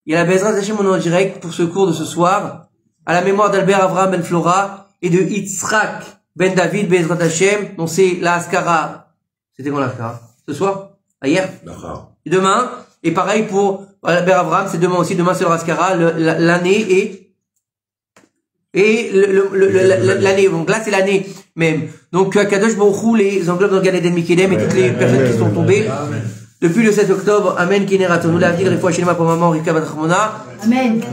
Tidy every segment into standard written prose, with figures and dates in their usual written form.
Il y a la Bezrat Hashem, on est en direct pour ce cours de ce soir, à la mémoire d'Albert Avraham Ben Flora et de Yitzhak Ben David Bezrat Hashem, dont c'est la Haskara. C'était quand la Haskara? Ce soir? Hier? Et demain? Et pareil pour Albert Avraham, c'est demain aussi. Demain c'est le Haskara, l'année l'année. Donc là c'est l'année même. Donc Kadosh Baruch Hu les englobe dans Gan Eden Mikedem et toutes les personnes qui sont tombées. Depuis le 7 octobre, Amen, Kineraton. Nous l'avons dit les fois chez moi pour maman, Rivka Bat Rachmona. Amen.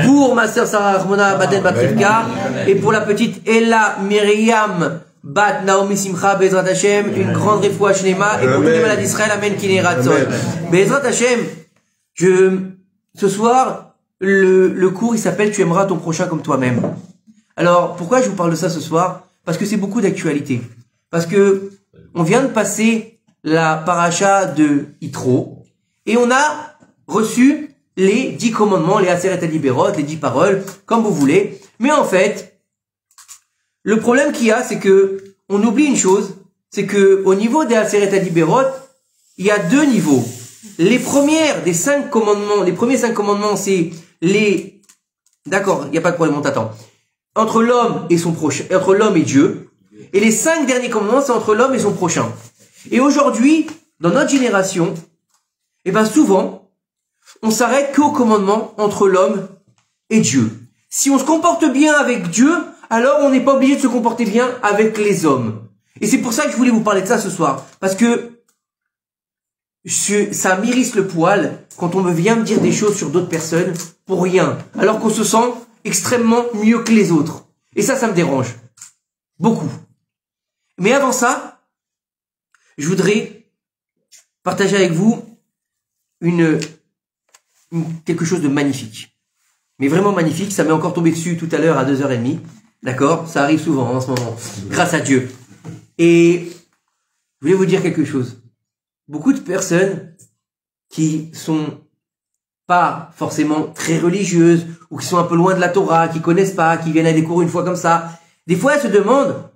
Pour ma sœur Sarah Rachmona, Baden Bat Rivka. Et pour la petite Ella Myriam Bat Naomi Simcha, Bezrat Hashem, une grande refoua shlema. Et pour tous les malades d'Israël, Amen, Kineraton. Bezrat Hashem, ce soir, le cours, il s'appelle Tu aimeras ton prochain comme toi-même. Alors, pourquoi je vous parle de ça ce soir? Parce que c'est beaucoup d'actualité. Parce que, on vient de passer la paracha de Yitro, et on a reçu les 10 commandements, les Aseret HaDiberot, les 10 paroles, comme vous voulez. Mais en fait, le problème qu'il y a, c'est que on oublie une chose, c'est que au niveau des Aseret HaDiberot, il y a 2 niveaux. Les premières des 5 commandements, les premiers 5 commandements, c'est les... D'accord, il n'y a pas de problème, on t'attend. Entre l'homme et son prochain, entre l'homme et Dieu. Et les 5 derniers commandements, c'est entre l'homme et son prochain. Et aujourd'hui, dans notre génération, eh ben souvent, on s'arrête qu'au commandement entre l'homme et Dieu. Si on se comporte bien avec Dieu, alors on n'est pas obligé de se comporter bien avec les hommes. Et c'est pour ça que je voulais vous parler de ça ce soir. Parce que ça m'irrisse le poil quand on vient me dire des choses sur d'autres personnes pour rien. Alors qu'on se sent extrêmement mieux que les autres. Et ça me dérange. Beaucoup. Mais avant ça, je voudrais partager avec vous quelque chose de magnifique. Mais vraiment magnifique. Ça m'est encore tombé dessus tout à l'heure à 2h30. D'accord? Ça arrive souvent en ce moment. Grâce à Dieu. Et je voulais vous dire quelque chose. Beaucoup de personnes qui sont pas forcément très religieuses ou qui sont un peu loin de la Torah, qui connaissent pas, qui viennent à des cours une fois comme ça, des fois elles se demandent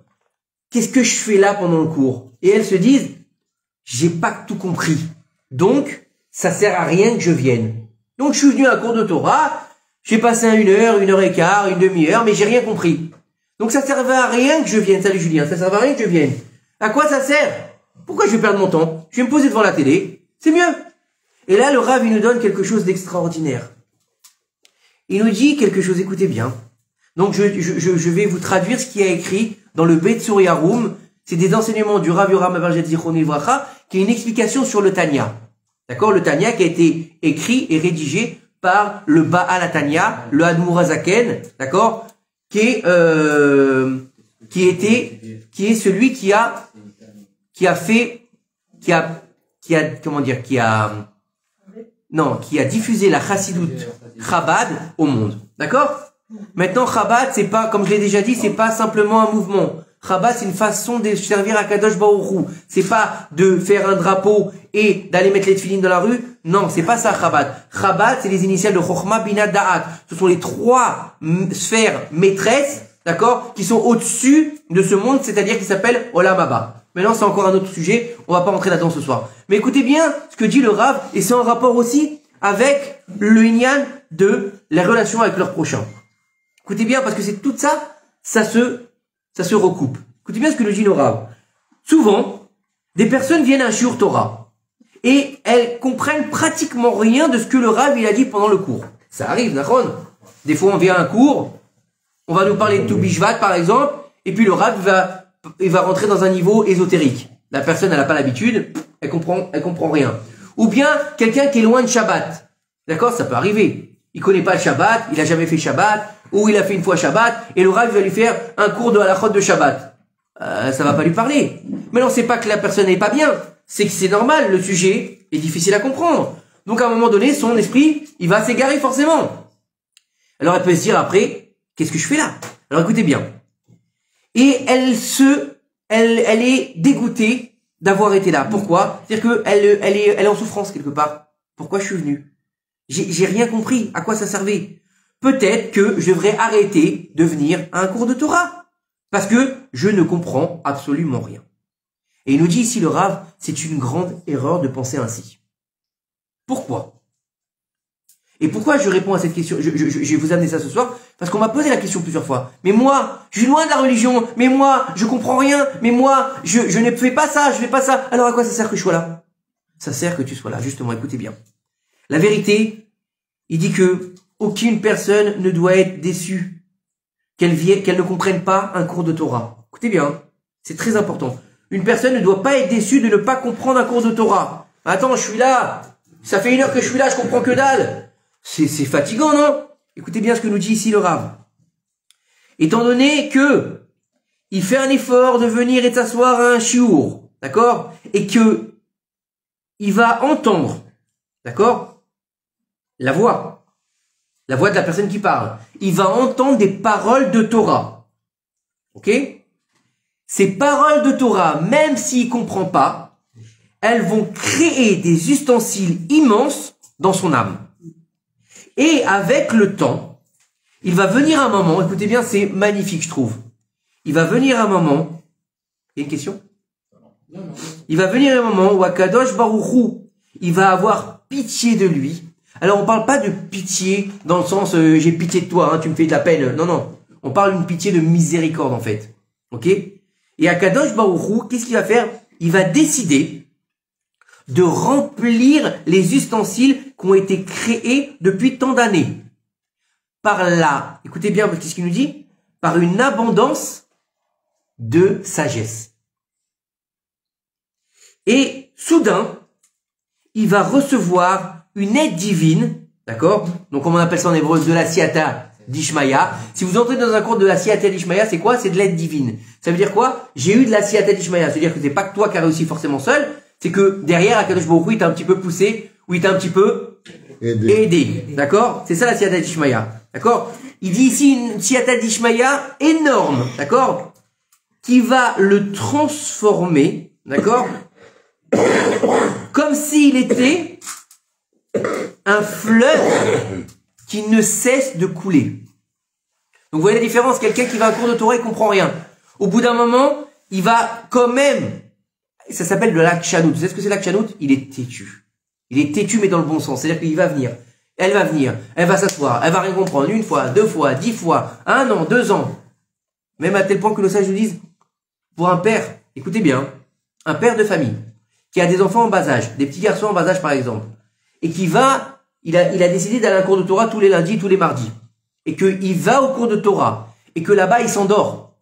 qu'est-ce que je fais là pendant le cours? Et elles se disent j'ai pas tout compris. Donc, ça sert à rien que je vienne. Donc, je suis venu à un cours de Torah, j'ai passé 1 heure, 1 heure et quart, une demi-heure, mais j'ai rien compris. Donc, ça servait à rien que je vienne. Salut Julien, ça servait à rien que je vienne. À quoi ça sert? Pourquoi je vais perdre mon temps? Je vais me poser devant la télé. C'est mieux. Et là, le Rav, il nous donne quelque chose d'extraordinaire. Il nous dit quelque chose, écoutez bien. Donc, je vais vous traduire ce qu'il y a écrit dans le Bet Sur Yaroum. C'est des enseignements du Rav Yoram Abarjet Zichron Livracha, qui est une explication sur le Tanya. D'accord? Le Tanya qui a été écrit et rédigé par le Baal HaTanya, le Admour HaZaken, d'accord? Qui est celui qui a diffusé la Chassidoute Chabad au monde. D'accord? Maintenant, Chabad, c'est pas, comme je l'ai déjà dit, c'est pas simplement un mouvement. Chabad, c'est une façon de servir à Kadosh Baruch Hu. C'est pas de faire un drapeau et d'aller mettre les tefilines dans la rue. Non, c'est pas ça, Chabad. Chabad, c'est les initiales de Chochma, Bina, Da'at. Ce sont les 3 sphères maîtresses, d'accord, qui sont au-dessus de ce monde, c'est-à-dire qui s'appelle Olam Haba. Maintenant, c'est encore un autre sujet. On va pas rentrer là-dedans ce soir. Mais écoutez bien ce que dit le Rav, et c'est en rapport aussi avec le Inyan de la relation avec leur prochain. Écoutez bien, parce que c'est tout ça, ça se recoupe. Écoutez bien ce que nous dit le Rav. Souvent, des personnes viennent à un shiur Torah et elles comprennent pratiquement rien de ce que le Rav il a dit pendant le cours. Ça arrive, d'accord? Des fois, on vient à un cours, on va nous parler de Tou Bishvat, par exemple, et puis le Rav il va rentrer dans un niveau ésotérique. La personne, elle n'a pas l'habitude, elle comprend rien. Ou bien, quelqu'un qui est loin de Shabbat. D'accord? Ça peut arriver. Il connaît pas le Shabbat, il a jamais fait Shabbat, ou il a fait une fois Shabbat, et le Rav va lui faire un cours de halachot de Shabbat. Ça va pas lui parler. Mais non, c'est pas que la personne n'est pas bien, c'est que c'est normal, le sujet est difficile à comprendre. Donc à un moment donné, son esprit, il va s'égarer forcément. Alors elle peut se dire après, qu'est-ce que je fais là? Alors écoutez bien. Et elle est dégoûtée d'avoir été là. Pourquoi? C'est-à-dire qu'elle est en souffrance quelque part. Pourquoi je suis venu? J'ai rien compris. À quoi ça servait? Peut-être que je devrais arrêter de venir à un cours de Torah. Parce que je ne comprends absolument rien. Et il nous dit ici le Rav, c'est une grande erreur de penser ainsi. Pourquoi? Et pourquoi je réponds à cette question? Je vais vous amener ça ce soir, parce qu'on m'a posé la question plusieurs fois. Mais moi, je suis loin de la religion, mais moi, je comprends rien, mais moi, je ne fais pas ça, je fais pas ça. Alors à quoi ça sert que je sois là? Ça sert que tu sois là, justement, écoutez bien. La vérité, il dit que aucune personne ne doit être déçue qu'elle ne comprenne pas un cours de Torah. Écoutez bien, c'est très important. Une personne ne doit pas être déçue de ne pas comprendre un cours de Torah. Attends, je suis là, ça fait 1 heure que je suis là, je comprends que dalle. C'est fatigant, non? Écoutez bien ce que nous dit ici le Rav. Étant donné que il fait un effort de venir et de s'asseoir à un shiur, d'accord? Et que il va entendre, d'accord? La voix de la personne qui parle. Il va entendre des paroles de Torah. Ok? Ces paroles de Torah, même s'il comprend pas, elles vont créer des ustensiles immenses dans son âme. Et avec le temps, il va venir un moment, écoutez bien, c'est magnifique, je trouve. Il va venir un moment, il y a une question? Il va venir un moment où Akadosh Baruch Hu, il va avoir pitié de lui. Alors on parle pas de pitié dans le sens j'ai pitié de toi, hein, tu me fais de la peine. Non, non. On parle d'une pitié de miséricorde en fait. Ok? Et Akadosh Baruch Hu, qu'est-ce qu'il va faire? Il va décider de remplir les ustensiles qui ont été créés depuis tant d'années. Par là, écoutez bien, qu'est-ce qu'il nous dit? Par une abondance de sagesse. Et soudain, il va recevoir une aide divine, d'accord? Donc, comme on appelle ça en hébreu, de la Siyata d'Ishmaïa. Si vous entrez dans un cours de la Siyata d'Ishmaïa, c'est quoi? C'est de l'aide divine. Ça veut dire quoi? J'ai eu de la Siyata d'Ishmaïa. C'est-à-dire que c'est pas que toi qui as réussi forcément seul, c'est que derrière, Akadosh Baruch Hu, il t'a un petit peu poussé, ou il t'a un petit peu aidé. D'accord? C'est ça la Siyata d'Ishmaïa. D'accord? Il dit ici une Siyata d'Ishmaïa énorme. D'accord? Qui va le transformer. D'accord? Comme s'il était un fleuve qui ne cesse de couler. Donc vous voyez la différence, quelqu'un qui va à un cours de Torah, il comprend rien. Au bout d'un moment, il va quand même, ça s'appelle le lakshanout. Vous savez ce que c'est lakshanout? Il est têtu. Il est têtu mais dans le bon sens, c'est-à-dire qu'il va venir. Elle va venir, elle va s'asseoir, elle va rien comprendre 1 fois, 2 fois, 10 fois, 1 an, 2 ans. Même à tel point que nos sages nous disent, pour un père, écoutez bien, un père de famille, qui a des enfants en bas âge, des petits garçons en bas âge par exemple, et qui va, il a décidé d'aller à un cours de Torah tous les lundis, tous les mardis, et qu'il va au cours de Torah, et que là-bas il s'endort.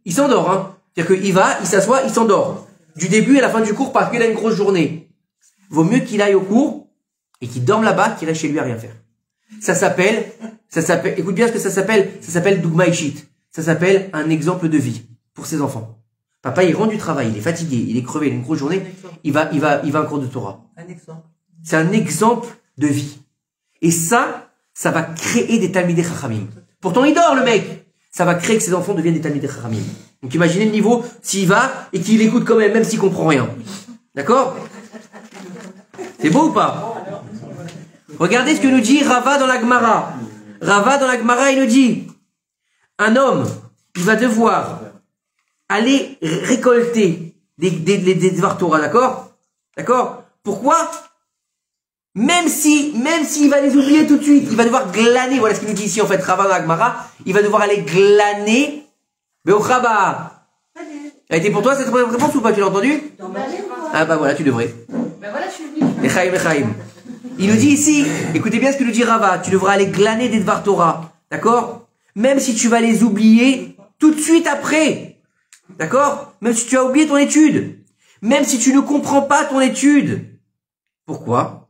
Il s'endort, hein. C'est-à-dire qu'il va, il s'assoit, il s'endort. Du début à la fin du cours parce qu'il a une grosse journée. Vaut mieux qu'il aille au cours, et qu'il dorme là-bas, qu'il reste chez lui à rien faire. Ça s'appelle, écoute bien ce que ça s'appelle Dougma Ishit. Ça s'appelle un exemple de vie pour ses enfants. Papa, il rentre du travail, il est fatigué, il est crevé, il a une grosse journée, il va à un cours de Torah. Un exemple. C'est un exemple de vie. Et ça va créer des Talmidei Chachamim. Pourtant, il dort, le mec. Ça va créer que ses enfants deviennent des Talmidei Chachamim. Donc, imaginez le niveau, s'il va, et qu'il écoute quand même s'il comprend rien. D'accord? C'est beau ou pas? Regardez ce que nous dit Rava dans la Gemara. Rava dans la Gemara, il nous dit, un homme, il va devoir aller récolter des Dvar Torah, d'accord? D'accord? Pourquoi? Même s'il va les oublier tout de suite, il va devoir glaner, voilà ce qu'il nous dit ici en fait, Rava dans la Gemara, il va devoir aller glaner Be'ochaba. Elle était pour toi cette réponse ou pas? Tu l'as entendu? Ah bah voilà, tu devrais. Ben voilà, je suis venu. Echaim. Il nous dit ici, écoutez bien ce que nous dit Rava, tu devras aller glaner des Dvar Torah, d'accord? Même si tu vas les oublier tout de suite après, d'accord? Même si tu as oublié ton étude, même si tu ne comprends pas ton étude. Pourquoi?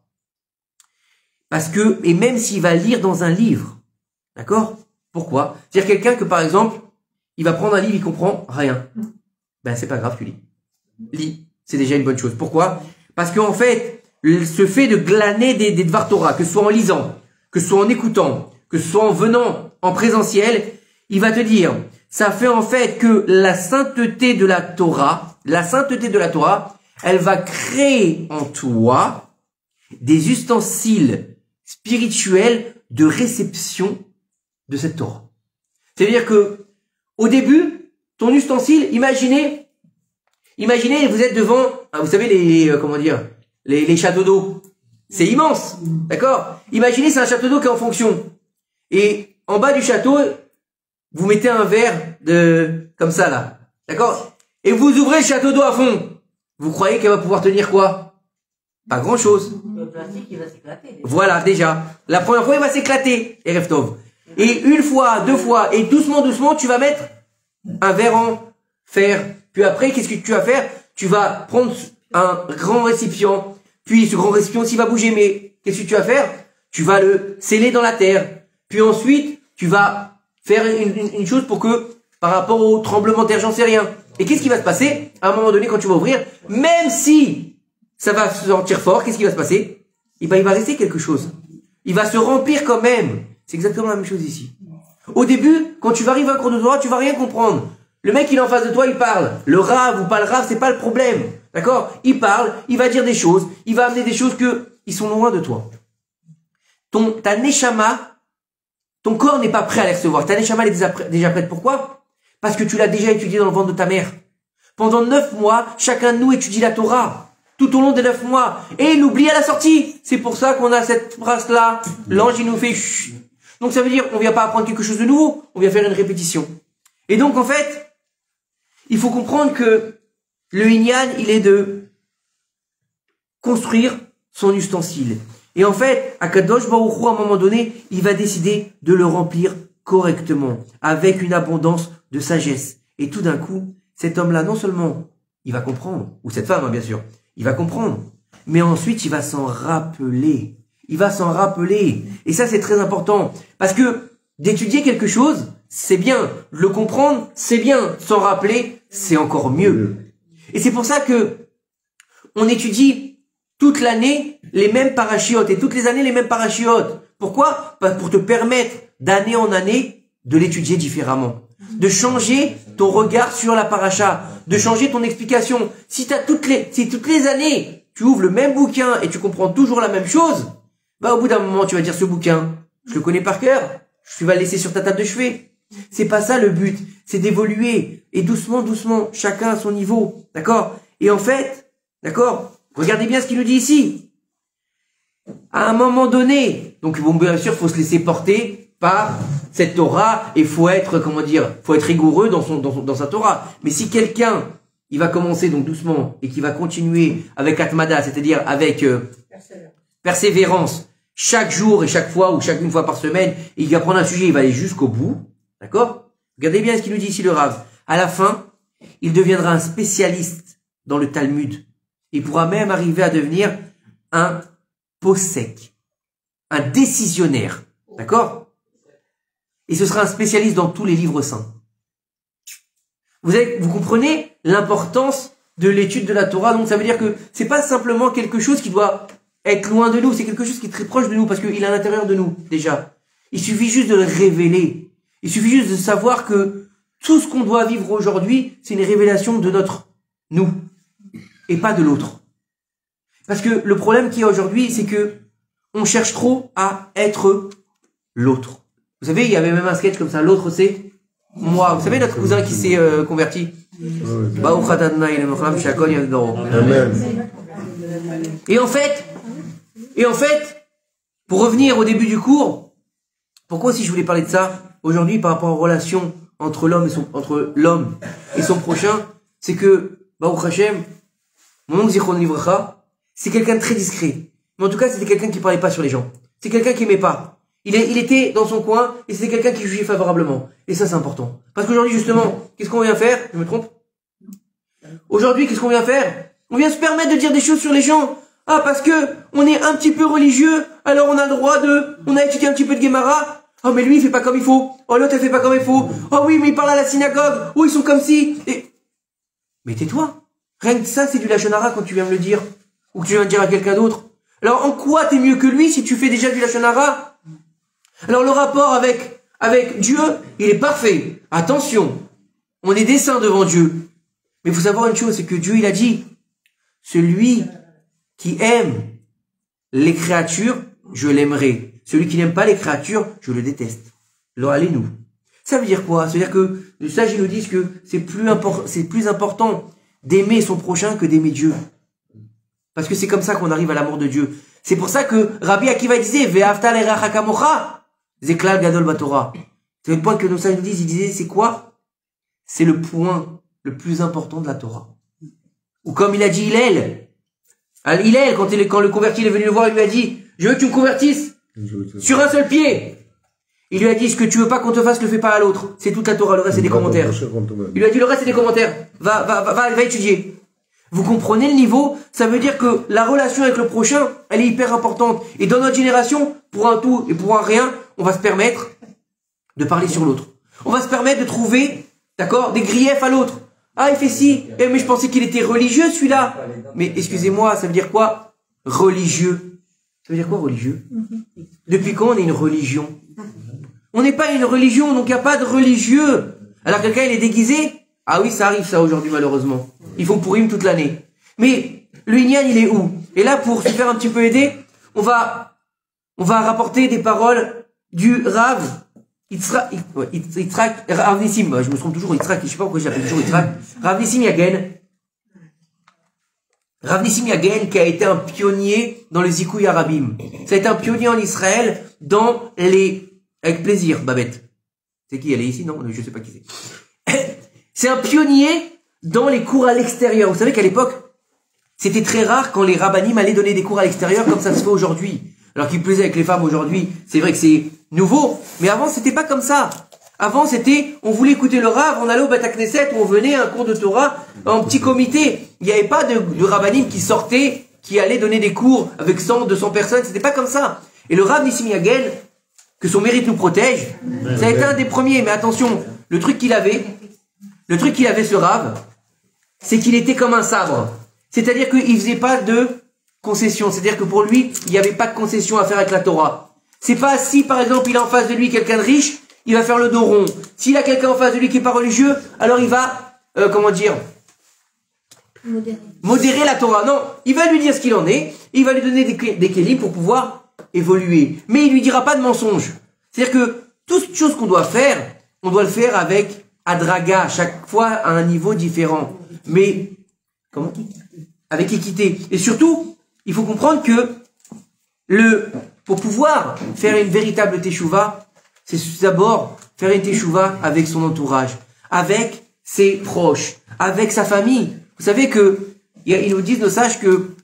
Parce que, et même s'il va lire dans un livre, d'accord? Pourquoi? C'est-à-dire quelqu'un que par exemple, il va prendre un livre, il comprend rien. Ben c'est pas grave, tu lis. Lis, c'est déjà une bonne chose. Pourquoi? Parce qu'en fait, ce fait de glaner des Dvar Torah, que ce soit en lisant, que ce soit en écoutant, que ce soit en venant en présentiel, il va te dire, ça fait en fait que la sainteté de la Torah, elle va créer en toi des ustensiles spirituels de réception de cette Torah. C'est-à-dire que, au début, ton ustensile, imaginez, vous êtes devant, vous savez comment dire, les châteaux d'eau. C'est immense. D'accord? Imaginez, c'est un château d'eau qui est en fonction. Et en bas du château, vous mettez un verre comme ça, là. D'accord? Et vous ouvrez le château d'eau à fond. Vous croyez qu'elle va pouvoir tenir quoi? Pas grand chose. Le plastique, il va s'éclater. Voilà, déjà. La première fois, il va s'éclater. Et Reftov. Et une fois, deux fois, et doucement, doucement, tu vas mettre un verre en fer. Puis après, qu'est-ce que tu vas faire? Tu vas prendre un grand récipient. Puis ce grand récipient aussi va bouger. Mais qu'est-ce que tu vas faire? Tu vas le sceller dans la terre. Puis ensuite, tu vas faire une chose pour que, par rapport au tremblement de terre, j'en sais rien. Et qu'est-ce qui va se passer? À un moment donné, quand tu vas ouvrir, même si ça va se sentir fort, qu'est-ce qui va se passer? Il va rester quelque chose. Il va se remplir quand même. C'est exactement la même chose ici. Au début, quand tu vas arriver à un cours de Torah, tu vas rien comprendre. Le mec, il est en face de toi, il parle. Le rave ou pas le rave, c'est pas le problème. D'accord? Il parle, il va dire des choses, il va amener des choses ils sont loin de toi. Ta neshama, ton corps n'est pas prêt à les recevoir. Ta neshama, elle est déjà prête. Pourquoi? Parce que tu l'as déjà étudié dans le ventre de ta mère. Pendant 9 mois, chacun de nous étudie la Torah. Tout au long des 9 mois. Et il oublie à la sortie. C'est pour ça qu'on a cette phrase-là. L'ange, il nous fait chut. Donc ça veut dire, on vient pas apprendre quelque chose de nouveau. On vient faire une répétition. Et donc, en fait, il faut comprendre que le Inyan, il est de construire son ustensile. Et en fait, Akadosh Baruch Hu, à un moment donné, il va décider de le remplir correctement, avec une abondance de sagesse. Et tout d'un coup, cet homme-là, non seulement, il va comprendre, ou cette femme, hein, bien sûr, il va comprendre, mais ensuite, il va s'en rappeler. Il va s'en rappeler. Et ça, c'est très important. Parce que d'étudier quelque chose, c'est bien. Le comprendre, c'est bien. S'en rappeler, c'est encore mieux. Et c'est pour ça que on étudie toute l'année les mêmes parachiotes et toutes les années les mêmes parachiotes. Pourquoi? Pour te permettre d'année en année de l'étudier différemment, de changer ton regard sur la paracha, de changer ton explication. Si toutes les années tu ouvres le même bouquin et tu comprends toujours la même chose, bah au bout d'un moment tu vas dire ce bouquin, je le connais par cœur, tu vas le laisser sur ta table de chevet. C'est pas ça le but, c'est d'évoluer et doucement, doucement, chacun à son niveau, d'accord? Et en fait, d'accord? Regardez bien ce qu'il nous dit ici. À un moment donné, donc bon, bien sûr, faut se laisser porter par cette Torah et faut être, faut être rigoureux dans sa Torah. Mais si quelqu'un, il va commencer donc doucement et qui va continuer avec Atmada, c'est-à-dire avec persévérance, chaque jour et chaque fois ou une fois par semaine, et il va prendre un sujet, il va aller jusqu'au bout, d'accord? Regardez bien ce qu'il nous dit ici le Rav. À la fin, il deviendra un spécialiste dans le Talmud. Il pourra même arriver à devenir un posek, un décisionnaire, d'accord? Et ce sera un spécialiste dans tous les livres saints. Vous comprenez l'importance de l'étude de la Torah. Donc ça veut dire que c'est pas simplement quelque chose qui doit être loin de nous, c'est quelque chose qui est très proche de nous parce qu'il est à l'intérieur de nous déjà. Il suffit juste de le révéler. Il suffit juste de savoir que tout ce qu'on doit vivre aujourd'hui, c'est une révélation de notre nous et pas de l'autre. Parce que le problème qu'il y a aujourd'hui, c'est que on cherche trop à être l'autre. Vous savez, il y avait même un sketch comme ça, l'autre c'est moi. Vous savez notre cousin qui s'est converti. Et en fait, pour revenir au début du cours, pourquoi si je voulais parler de ça aujourd'hui par rapport aux relations entre l'homme et son prochain, c'est que Baruch Hashem, mon oncle Zichron Livracha, c'est quelqu'un de très discret. Mais en tout cas, c'était quelqu'un qui parlait pas sur les gens. C'est quelqu'un qui aimait pas. Il était dans son coin et c'était quelqu'un qui jugeait favorablement. Et ça, c'est important. Parce qu'aujourd'hui, justement, qu'est-ce qu'on vient faire? Je me trompe? Aujourd'hui, qu'est-ce qu'on vient faire? On vient se permettre de dire des choses sur les gens. Ah, parce que on est un petit peu religieux, alors on a le droit on a étudié un petit peu de Gemara. Oh, mais lui, il fait pas comme il faut. Oh, l'autre, elle fait pas comme il faut. Oh oui, mais il parle à la synagogue. Oh, ils sont comme si. Mais tais-toi. Rien que ça, c'est du Lachon Hara quand tu viens me le dire. Ou que tu viens le dire à quelqu'un d'autre. Alors, en quoi t'es mieux que lui si tu fais déjà du Lachon Hara? Alors, le rapport avec Dieu, il est parfait. Attention. On est des saints devant Dieu. Mais il faut savoir une chose, c'est que Dieu, il a dit, celui qui aime les créatures, je l'aimerai. Celui qui n'aime pas les créatures, je le déteste. Alors, allez-nous. Ça veut dire quoi? Ça veut dire que les sages, ils nous disent que c'est plus important d'aimer son prochain que d'aimer Dieu. Parce que c'est comme ça qu'on arrive à l'amour de Dieu. C'est pour ça que Rabbi Akiva disait, Ve'afta l'erecha kamocha, zeklal gadol batorah. C'est le point que nos sages nous disent, ils disaient, c'est quoi? C'est le point le plus important de la Torah. Ou comme il a dit Hillel. Hillel, quand le converti il est venu le voir, il lui a dit, je veux que tu me convertisses sur un seul pied. Il lui a dit, ce que tu veux pas qu'on te fasse, le fais pas à l'autre. C'est toute la Torah, le reste c'est des commentaires. Il lui a dit, le reste c'est des commentaires. Va étudier. Vous comprenez le niveau? Ça veut dire que la relation avec le prochain, elle est hyper importante. Et dans notre génération, pour un tout et pour un rien, on va se permettre de parler sur l'autre. On va se permettre de trouver, d'accord, des griefs à l'autre. Ah, il fait ci. Eh, mais je pensais qu'il était religieux, celui-là. Mais excusez-moi, ça veut dire quoi? Religieux. Ça veut dire quoi, religieux? Depuis quand on est une religion? On n'est pas une religion, donc il n'y a pas de religieux. Alors quelqu'un, il est déguisé? Ah oui, ça arrive ça aujourd'hui, malheureusement. Ils font Pourim toute l'année. Mais le Inyan, il est où? Et là, pour se faire un petit peu aider, on va rapporter des paroles du Rav Yitzhak, Rav Nissim, je me trompe toujours, Yitzhak, je sais pas pourquoi je l'appelle toujours Yitzhak. Rav Nissim Yagen. Rav Nissim Yagen, qui a été un pionnier dans les Zikouï Arabim. Ça a été un pionnier en Israël dans les... Avec plaisir, Babette. C'est qui? Elle est ici? Non, je sais pas qui c'est. C'est un pionnier dans les cours à l'extérieur. Vous savez qu'à l'époque, c'était très rare quand les rabbinim allaient donner des cours à l'extérieur comme ça se fait aujourd'hui. Alors qu'il plaisait avec les femmes aujourd'hui, c'est vrai que c'est nouveau, mais avant c'était pas comme ça. Avant c'était, on voulait écouter le Rav, on allait au Beth Knesset, on venait à un cours de Torah en petit comité. Il n'y avait pas de rabbinim qui sortaient, qui allaient donner des cours avec 100, 200 personnes, c'était pas comme ça. Et le Rav Nissim Yagen, que son mérite nous protège, ça a été un des premiers, mais attention, le truc qu'il avait ce Rav, c'est qu'il était comme un sabre. C'est-à-dire qu'il faisait pas de concession. C'est-à-dire que pour lui, il n'y avait pas de concession à faire avec la Torah. C'est pas si, par exemple, il a en face de lui quelqu'un de riche, il va faire le dos rond. S'il a quelqu'un en face de lui qui est pas religieux, alors il va, modérer la Torah. Non, il va lui dire ce qu'il en est, et il va lui donner des kélim pour pouvoir évoluer. Mais il lui dira pas de mensonge. C'est-à-dire que toute chose qu'on doit faire, on doit le faire avec adraga, chaque fois à un niveau différent. Mais, avec équité. Et surtout, il faut comprendre que pour pouvoir faire une véritable teshuva, c'est d'abord faire une teshuva avec son entourage, avec ses proches, avec sa famille. Vous savez que, ils nous disent nos sages que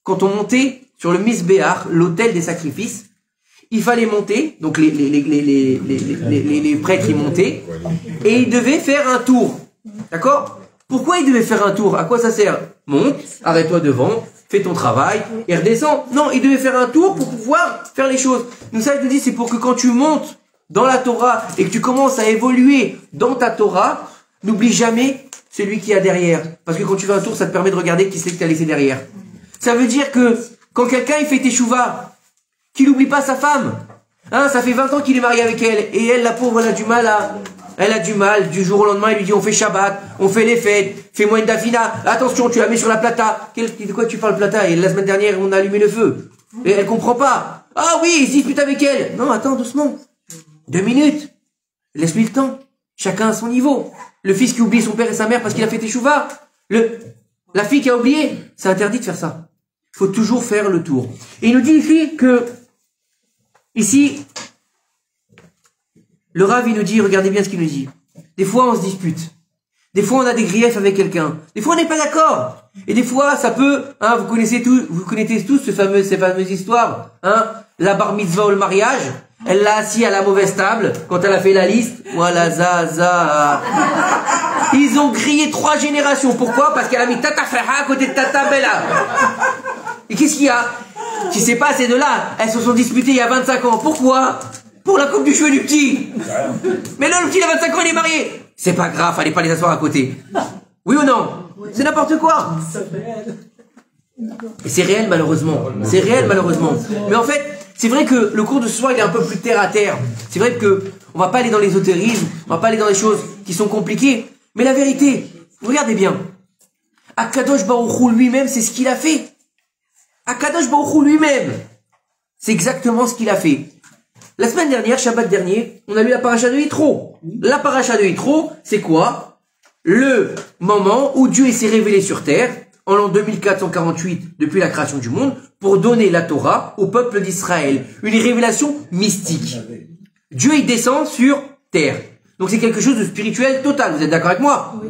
quand on montait sur le Misbéach, l'autel des sacrifices, il fallait monter, donc les prêtres y montaient, et ils devaient faire un tour. D'accord? Pourquoi ils devaient faire un tour? À quoi ça sert? Monte, arrête-toi devant, fais ton travail, et redescends. Non, ils devaient faire un tour pour pouvoir faire les choses. Nous, ça, je te dis, c'est pour que quand tu montes dans la Torah et que tu commences à évoluer dans ta Torah, n'oublie jamais celui qui est derrière. Parce que quand tu fais un tour, ça te permet de regarder qui c'est que tu as laissé derrière. Ça veut dire que quand quelqu'un il fait teshuva, qu'il n'oublie pas sa femme. Hein, ça fait 20 ans qu'il est marié avec elle. Et elle, la pauvre, elle a du mal. Du jour au lendemain, il lui dit, on fait Shabbat, on fait les fêtes, fais-moi une dafina. Attention, tu la mets sur la plata. De quoi tu parles plata? Et la semaine dernière, on a allumé le feu. Et elle comprend pas. Ah oui, il se dispute avec elle. Non, attends, doucement. 2 minutes. Laisse-lui le temps. Chacun à son niveau. Le fils qui oublie son père et sa mère parce qu'il a fait teshuva. La fille qui a oublié. C'est interdit de faire ça. Il faut toujours faire le tour. Et il nous dit ici que, ici, le Rav, il nous dit, regardez bien ce qu'il nous dit. Des fois, on se dispute. Des fois, on a des griefs avec quelqu'un. Des fois, on n'est pas d'accord. Et des fois, ça peut, hein, vous connaissez tous ces fameuses histoires, hein, la bar mitzvah ou le mariage. Elle l'a assis à la mauvaise table, quand elle a fait la liste. Voilà, za. Ils ont grillé 3 générations. Pourquoi? Parce qu'elle a mis Tata Ferha à côté de Tata Bella. Et qu'est-ce qu'il y a? Tu sais pas, ces deux-là, elles se sont disputées il y a 25 ans. Pourquoi? Pour la coupe du cheveu du petit. Mais là, le petit, il a 25 ans, il est marié. C'est pas grave, fallait pas les asseoir à côté. Oui ou non? C'est n'importe quoi. Et c'est réel, malheureusement. C'est réel, malheureusement. Mais en fait, c'est vrai que le cours de ce soir, il est un peu plus terre à terre. C'est vrai que on va pas aller dans l'ésotérisme, on va pas aller dans des choses qui sont compliquées. Mais la vérité, regardez bien. Akadosh Baruch Hu lui-même, c'est ce qu'il a fait. Akadosh Baruch Hu lui-même, c'est exactement ce qu'il a fait. La semaine dernière, Shabbat dernier, on a lu la paracha de Yitro. La paracha de Yitro, c'est quoi? Le moment où Dieu s'est révélé sur terre, en l'an 2448 depuis la création du monde pour donner la Torah au peuple d'Israël. Une révélation mystique. Dieu, il descend sur terre. Donc c'est quelque chose de spirituel total. Vous êtes d'accord avec moi?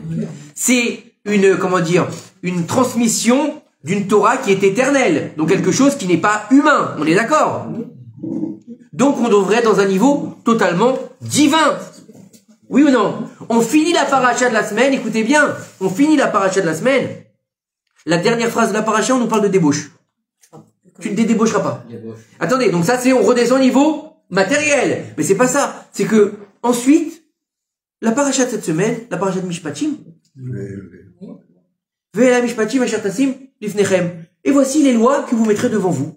C'est une, comment dire, une transmission d'une Torah qui est éternelle. Donc quelque chose qui n'est pas humain. On est d'accord? Donc on devrait être dans un niveau totalement divin. Oui ou non? On finit la paracha de la semaine, écoutez bien, on finit la paracha de la semaine. La dernière phrase de la paracha, on nous parle de débauche. Tu ne débaucheras pas. Attendez, donc ça c'est, on redescend au niveau matériel. Mais c'est pas ça. C'est que, ensuite, la paracha de cette semaine, la paracha de Mishpatim, Ve'ela Mishpatim asher tasim lifnechem. Et voici les lois que vous mettrez devant vous.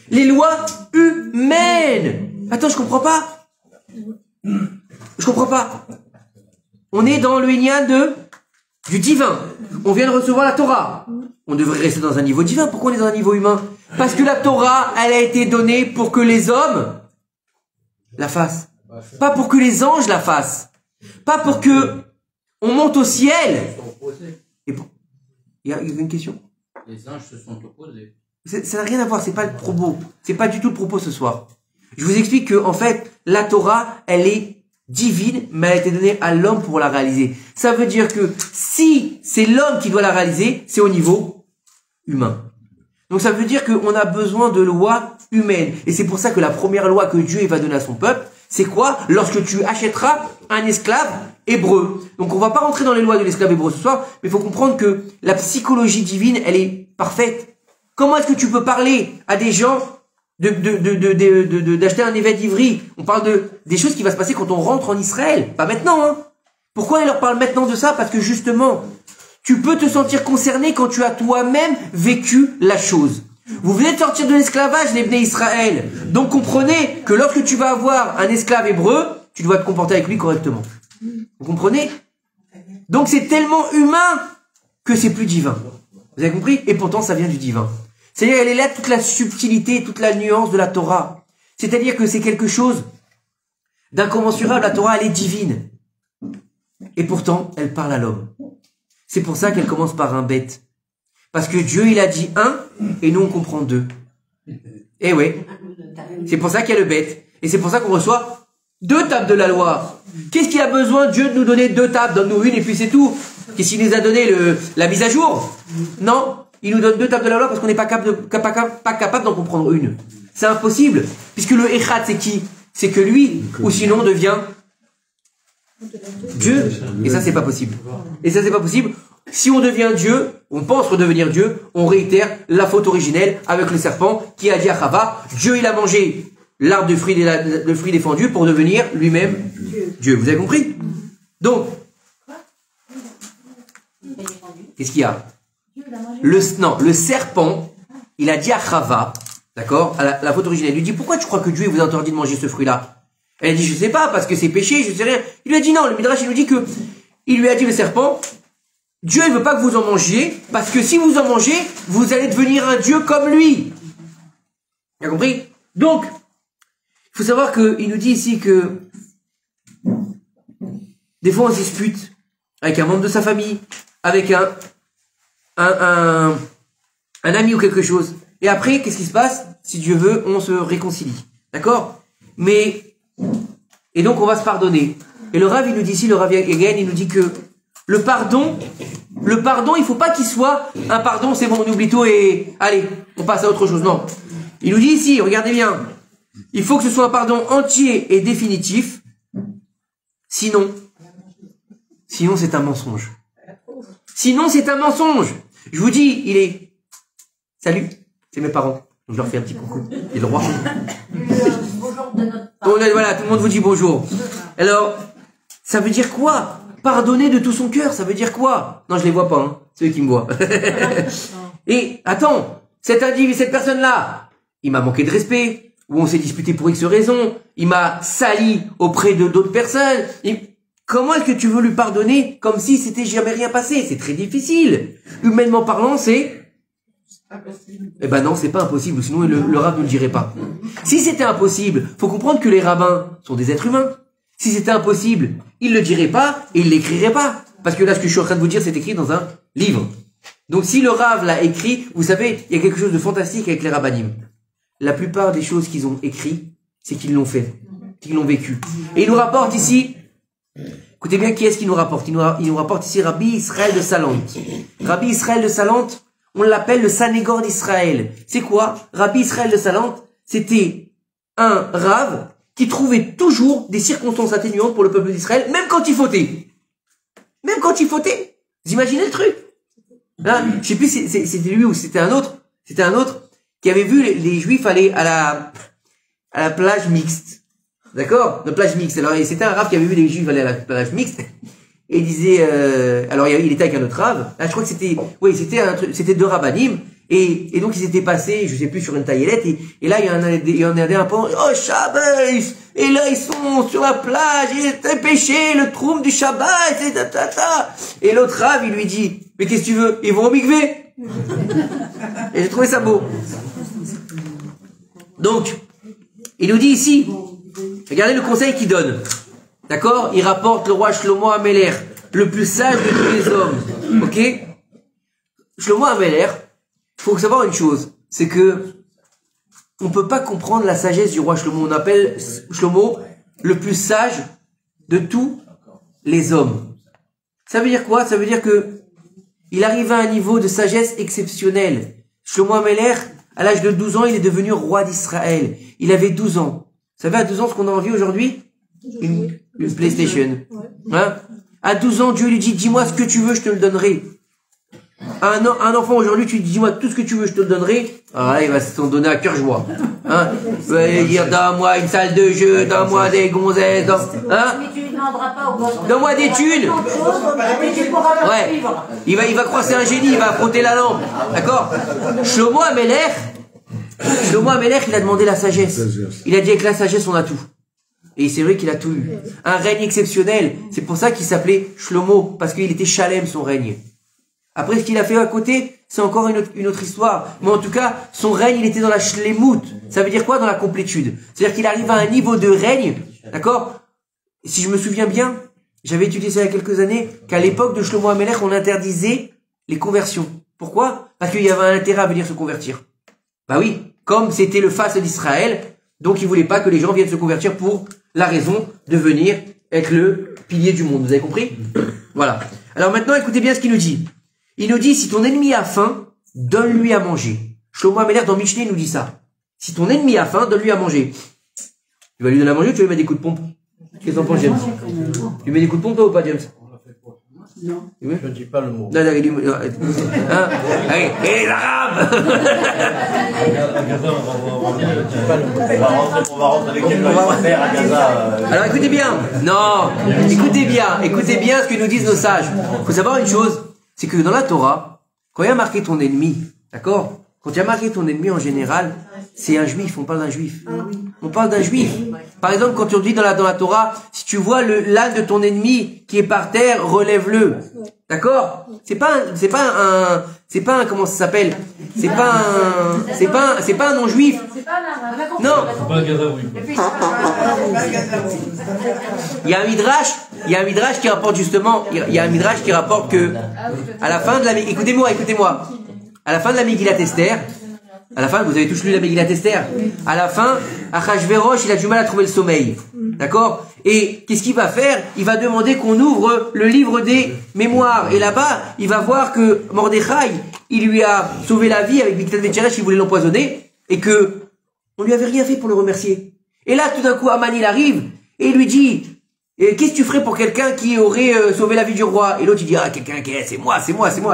Les lois humaines. Attends, je comprends pas. Je comprends pas. On est dans le Inyan du divin. On vient de recevoir la Torah. On devrait rester dans un niveau divin. Pourquoi on est dans un niveau humain? Parce que la Torah, elle a été donnée pour que les hommes la fassent. Pas pour que les anges la fassent. Pas pour que on monte au ciel. Et pour... Il y a une question? Les anges se sont opposés. Ça n'a rien à voir, c'est pas le propos. C'est pas du tout le propos ce soir. Je vous explique que, en fait, la Torah, elle est divine, mais elle a été donnée à l'homme pour la réaliser. Ça veut dire que si c'est l'homme qui doit la réaliser, c'est au niveau humain. Donc ça veut dire qu'on a besoin de lois humaines. Et c'est pour ça que la première loi que Dieu va donner à son peuple, c'est quoi? Lorsque tu achèteras un esclave hébreu. Donc on va pas rentrer dans les lois de l'esclave hébreu ce soir, mais il faut comprendre que la psychologie divine, elle est parfaite. Comment est-ce que tu peux parler à des gens d'acheter un évêque d'Ivry? On parle des choses qui vont se passer quand on rentre en Israël. Pas maintenant, hein. Pourquoi il leur parle maintenant de ça? Parce que justement, tu peux te sentir concerné quand tu as toi-même vécu la chose. Vous venez de sortir de l'esclavage, les Bnei Israël. Donc comprenez que lorsque tu vas avoir un esclave hébreu, tu dois te comporter avec lui correctement. Vous comprenez? Donc c'est tellement humain que c'est plus divin. Vous avez compris? Et pourtant ça vient du divin. C'est-à-dire elle est là toute la subtilité, toute la nuance de la Torah. C'est-à-dire que c'est quelque chose d'incommensurable. La Torah, elle est divine. Et pourtant, elle parle à l'homme. C'est pour ça qu'elle commence par un bête. Parce que Dieu, il a dit un, et nous, on comprend deux. Eh ouais. C'est pour ça qu'il y a le bête. Et c'est pour ça qu'on reçoit 2 tables de la loi. Qu'est-ce qu'il a besoin, Dieu, de nous donner 2 tables? Donne-nous une et puis c'est tout. Qu'est-ce qu'il nous a donné, la mise à jour? Non. Il nous donne 2 tables de la loi parce qu'on n'est pas capable d'en comprendre une. C'est impossible. Puisque le Echad, c'est qui? C'est que lui, ou sinon on devient Dieu. Et ça, c'est pas possible. Et ça, c'est pas possible. Si on devient Dieu, on pense redevenir Dieu, on réitère la faute originelle avec le serpent qui a dit à Chava, Dieu, il a mangé l'arbre de fruit, le fruit défendu pour devenir lui-même Dieu. Vous avez compris? Donc, qu'est-ce qu'il y a? Le serpent, il a dit à Chava, d'accord, à la faute originelle, il lui dit, pourquoi tu crois que Dieu vous a interdit de manger ce fruit-là? Elle a dit, je sais pas, parce que c'est péché, je sais rien. Il lui a dit non, le Midrash, il nous dit que, il lui a dit, le serpent, Dieu, il veut pas que vous en mangiez, parce que si vous en mangez, vous allez devenir un Dieu comme lui. Tu as compris? Donc, il faut savoir qu'il nous dit ici que, des fois on se dispute avec un membre de sa famille, avec un ami ou quelque chose. Et après, qu'est-ce qui se passe? Si Dieu veut, on se réconcilie. D'accord? Et donc on va se pardonner. Et le Rav, il nous dit ici, le Rav Egen, il nous dit que le pardon, il faut pas qu'il soit un pardon, c'est bon, on oublie tout et allez, on passe à autre chose. Non. Il nous dit ici, regardez bien, il faut que ce soit un pardon entier et définitif, sinon c'est un mensonge. Sinon c'est un mensonge. Je vous dis, salut, c'est mes parents. Je leur fais un petit coucou. Et le roi. Voilà, tout le monde vous dit bonjour. Alors, ça veut dire quoi? Pardonner de tout son cœur, ça veut dire quoi? Non, je les vois pas, hein. C'est eux qui me voient. Et, attends, cette personne-là, il m'a manqué de respect, ou on s'est disputé pour X raison, il m'a sali auprès de d'autres personnes. Comment est-ce que tu veux lui pardonner comme si c'était jamais rien passé? C'est très difficile. Humainement parlant, c'est... Eh ben non, c'est pas impossible, sinon le rabbin ne le dirait pas. Si c'était impossible, faut comprendre que les rabbins sont des êtres humains. Si c'était impossible, ils le diraient pas et ils l'écriraient pas. Parce que là, ce que je suis en train de vous dire, c'est écrit dans un livre. Donc si le Rav l'a écrit, vous savez, il y a quelque chose de fantastique avec les rabbanim. La plupart des choses qu'ils ont écrit, c'est qu'ils l'ont fait, qu'ils l'ont vécu. Et il nous rapporte ici, écoutez bien qui est-ce qu'il nous rapporte. Il nous rapporte ici Rabbi Israël de Salente. Rabbi Israël de Salente, on l'appelle le Sanégor d'Israël. C'est quoi? Rabbi Israël de Salente, c'était un Rav qui trouvait toujours des circonstances atténuantes pour le peuple d'Israël, même quand il fautait. Même quand il fautait. Vous imaginez le truc? Hein, je sais plus si c'était lui ou c'était un autre. C'était un autre qui avait vu les Juifs aller à la plage mixte. D'accord? La plage mixte. Alors, c'était un Rav qui avait vu les Juifs aller à la plage mixte. Et il disait, alors il était avec un autre Rav. Là, je crois que c'était deux rabbanim. Et donc, ils étaient passés, je sais plus, sur une taillelette. Et là, il y en a un pan, oh, Shabbat! Et là, ils sont sur la plage, ils étaient pêchés, le troum du Shabbat, et ta. Et l'autre Rav, il lui dit, mais qu'est-ce que tu veux? Ils vont au mikvé. Et j'ai trouvé ça beau. Donc, il nous dit ici, regardez le conseil qu'il donne. D'accord? Il rapporte le roi Shlomo Améler, le plus sage de tous les hommes. Ok? Shlomo Améler, il faut savoir une chose, c'est que on peut pas comprendre la sagesse du roi Shlomo. On appelle Shlomo le plus sage de tous les hommes. Ça veut dire quoi? Ça veut dire que il arrive à un niveau de sagesse exceptionnel. Shlomo Améler, à l'âge de 12 ans, il est devenu roi d'Israël. Il avait 12 ans. Vous savez, à 12 ans, ce qu'on a envie aujourd'hui? Une PlayStation. Hein? À 12 ans, Dieu lui dit, dis-moi ce que tu veux, je te le donnerai. Un enfant aujourd'hui, tu lui dis, dis-moi tout ce que tu veux, je te le donnerai. Alors là, il va s'en donner à cœur joie. Hein? Il va dire, donne-moi une salle de jeu, donne-moi des gonzesses, hein? Mais tu lui demanderas pas au gosse. Donne-moi des thunes. Ouais. Il va croire c'est un génie, il va frotter la lampe. D'accord? Shlomo Améler, il a demandé la sagesse. Il a dit, avec la sagesse, on a tout. Et c'est vrai qu'il a tout eu. Un règne exceptionnel. C'est pour ça qu'il s'appelait Shlomo, parce qu'il était Shalem, son règne. Après, ce qu'il a fait à côté, c'est encore une autre histoire. Mais en tout cas, son règne, il était dans la shlemut. Ça veut dire quoi? Dans la complétude. C'est-à-dire qu'il arrive à un niveau de règne, d'accord? Si je me souviens bien, j'avais étudié ça il y a quelques années, qu'à l'époque de Shlomo Améler, on interdisait les conversions. Pourquoi? Parce qu'il y avait un intérêt à venir se convertir. Bah oui, comme c'était le faste d'Israël, donc il voulait pas que les gens viennent se convertir pour la raison de venir être le pilier du monde. Vous avez compris? Voilà. Alors maintenant, écoutez bien ce qu'il nous dit. Il nous dit, si ton ennemi a faim, donne-lui à manger. Shlomo Améler dans Mishneh nous dit ça. Si ton ennemi a faim, donne-lui à manger. Tu vas lui donner à manger ou tu vas lui mettre des coups de pompe? Qu'est-ce que t'en penses, James? Tu mets des coups de pompe, toi, ou pas, James? Non. Oui? Je ne dis pas le mot. Non, il dit, hein? Allez, et les Arabes! On va rentrer avec quelqu'un à Gaza. Alors écoutez bien. Non, écoutez bien ce que nous disent nos sages. Il faut savoir une chose, c'est que dans la Torah, quand il y a marqué ton ennemi, d'accord? Quand il y a marqué ton ennemi en général, c'est un juif, on parle d'un juif. On parle d'un juif. Par exemple, quand on dit dans la Torah, si tu vois l'âne de ton ennemi qui est par terre, relève-le. D'accord? C'est pas un, comment ça s'appelle? C'est pas un non-juif. Non. C'est pas un gazaoui. Il y a un midrash qui rapporte justement, il y a un midrash qui rapporte que, à la fin de la, écoutez-moi. À la fin de la Megillat Esther, à la fin, vous avez tous lu la Megillat Esther. À la fin, Achashverosh, il a du mal à trouver le sommeil. D'accord? Et qu'est-ce qu'il va faire? Il va demander qu'on ouvre le livre des mémoires. Et là-bas, il va voir que Mordechai, il lui a sauvé la vie avec Bigtan Betcheresh, il voulait l'empoisonner, et que on lui avait rien fait pour le remercier. Et là, tout d'un coup, Aman, il arrive, et il lui dit, qu'est-ce que tu ferais pour quelqu'un qui aurait sauvé la vie du roi? Et l'autre, il dit, quelqu'un qui est, c'est moi.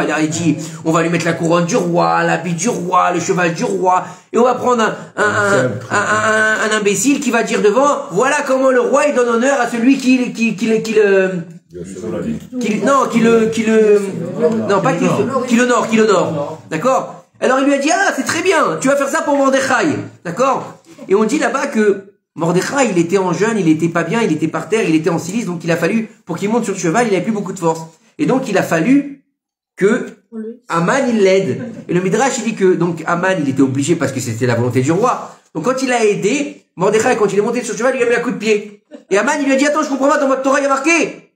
Et là, il dit, on va lui mettre la couronne du roi, l'habit du roi, le cheval du roi, et on va prendre un imbécile qui va dire devant, voilà comment le roi, il donne honneur à celui qui l'honore. D'accord? Alors il lui a dit, c'est très bien, tu vas faire ça pour Mordechai. D'accord? Et on dit là-bas que Mordechai, il était en jeûne, il était pas bien, il était par terre, il était en silice, donc il a fallu, pour qu'il monte sur le cheval, il n'avait plus beaucoup de force. Et donc il a fallu que Aman, il l'aide. Et le Midrash, il dit que, donc Aman, il était obligé parce que c'était la volonté du roi. Donc quand il a aidé, Mordechai, quand il est monté sur le cheval, il lui a mis un coup de pied. Et Aman, il lui a dit, attends, je comprends pas, dans votre Torah, il y a marqué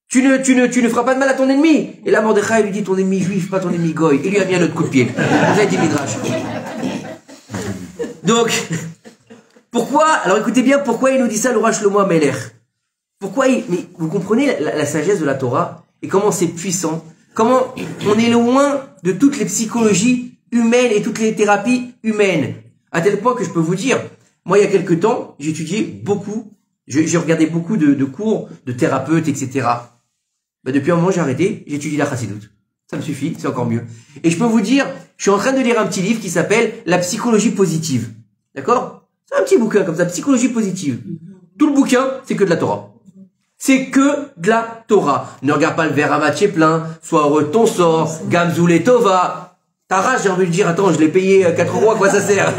Tu ne feras pas de mal à ton ennemi. Et là, Mordechai lui dit, ton ennemi juif, pas ton ennemi goy. Et lui a mis un autre coup de pied. Vous avez dit Midrash. Donc, pourquoi, alors écoutez bien, pourquoi il nous dit ça, le roi Shlomo Amelech? Pourquoi mais vous comprenez la sagesse de la Torah et comment c'est puissant, comment on est loin de toutes les psychologies humaines et toutes les thérapies humaines. À tel point que je peux vous dire, moi il y a quelque temps, j'ai étudié beaucoup, j'ai regardé beaucoup de cours de thérapeutes, etc. Ben, depuis un moment j'ai arrêté, j'étudie la Chassidoute. Ça me suffit, c'est encore mieux. Et je peux vous dire, je suis en train de lire un petit livre qui s'appelle La psychologie positive. D'accord? C'est un petit bouquin comme ça, psychologie positive. Tout le bouquin, c'est que de la Torah. C'est que de la Torah. Ne regarde pas le verre à moitié plein, sois heureux de ton sort, Gamzou les Tova. Ta rage, j'ai envie de dire, attends, je l'ai payé 4 euros, à quoi ça sert?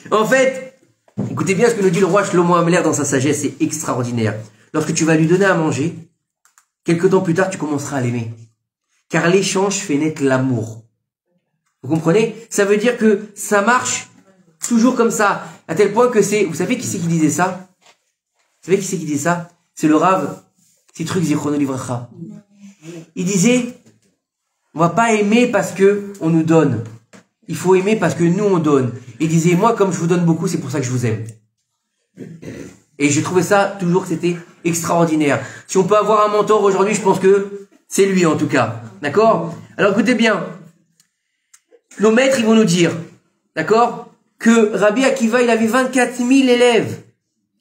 En fait, écoutez bien ce que nous dit le roi Shlomo Amelech dans sa sagesse, c'est extraordinaire. Lorsque tu vas lui donner à manger, quelque temps plus tard, tu commenceras à l'aimer. Car l'échange fait naître l'amour. Vous comprenez? Ça veut dire que ça marche toujours comme ça, à tel point que c'est... Vous savez qui c'est qui disait ça? Vous savez qui c'est qui disait ça? C'est le Rav Sitruk Zichrono Livracha. Il disait, on va pas aimer parce que on nous donne. Il faut aimer parce que nous on donne. Il disait, moi comme je vous donne beaucoup, c'est pour ça que je vous aime. Et j'ai trouvé ça toujours que c'était extraordinaire. Si on peut avoir un mentor aujourd'hui, je pense que c'est lui en tout cas. D'accord? Alors écoutez bien. Nos maîtres, ils vont nous dire, d'accord, que Rabbi Akiva, il avait 24 000 élèves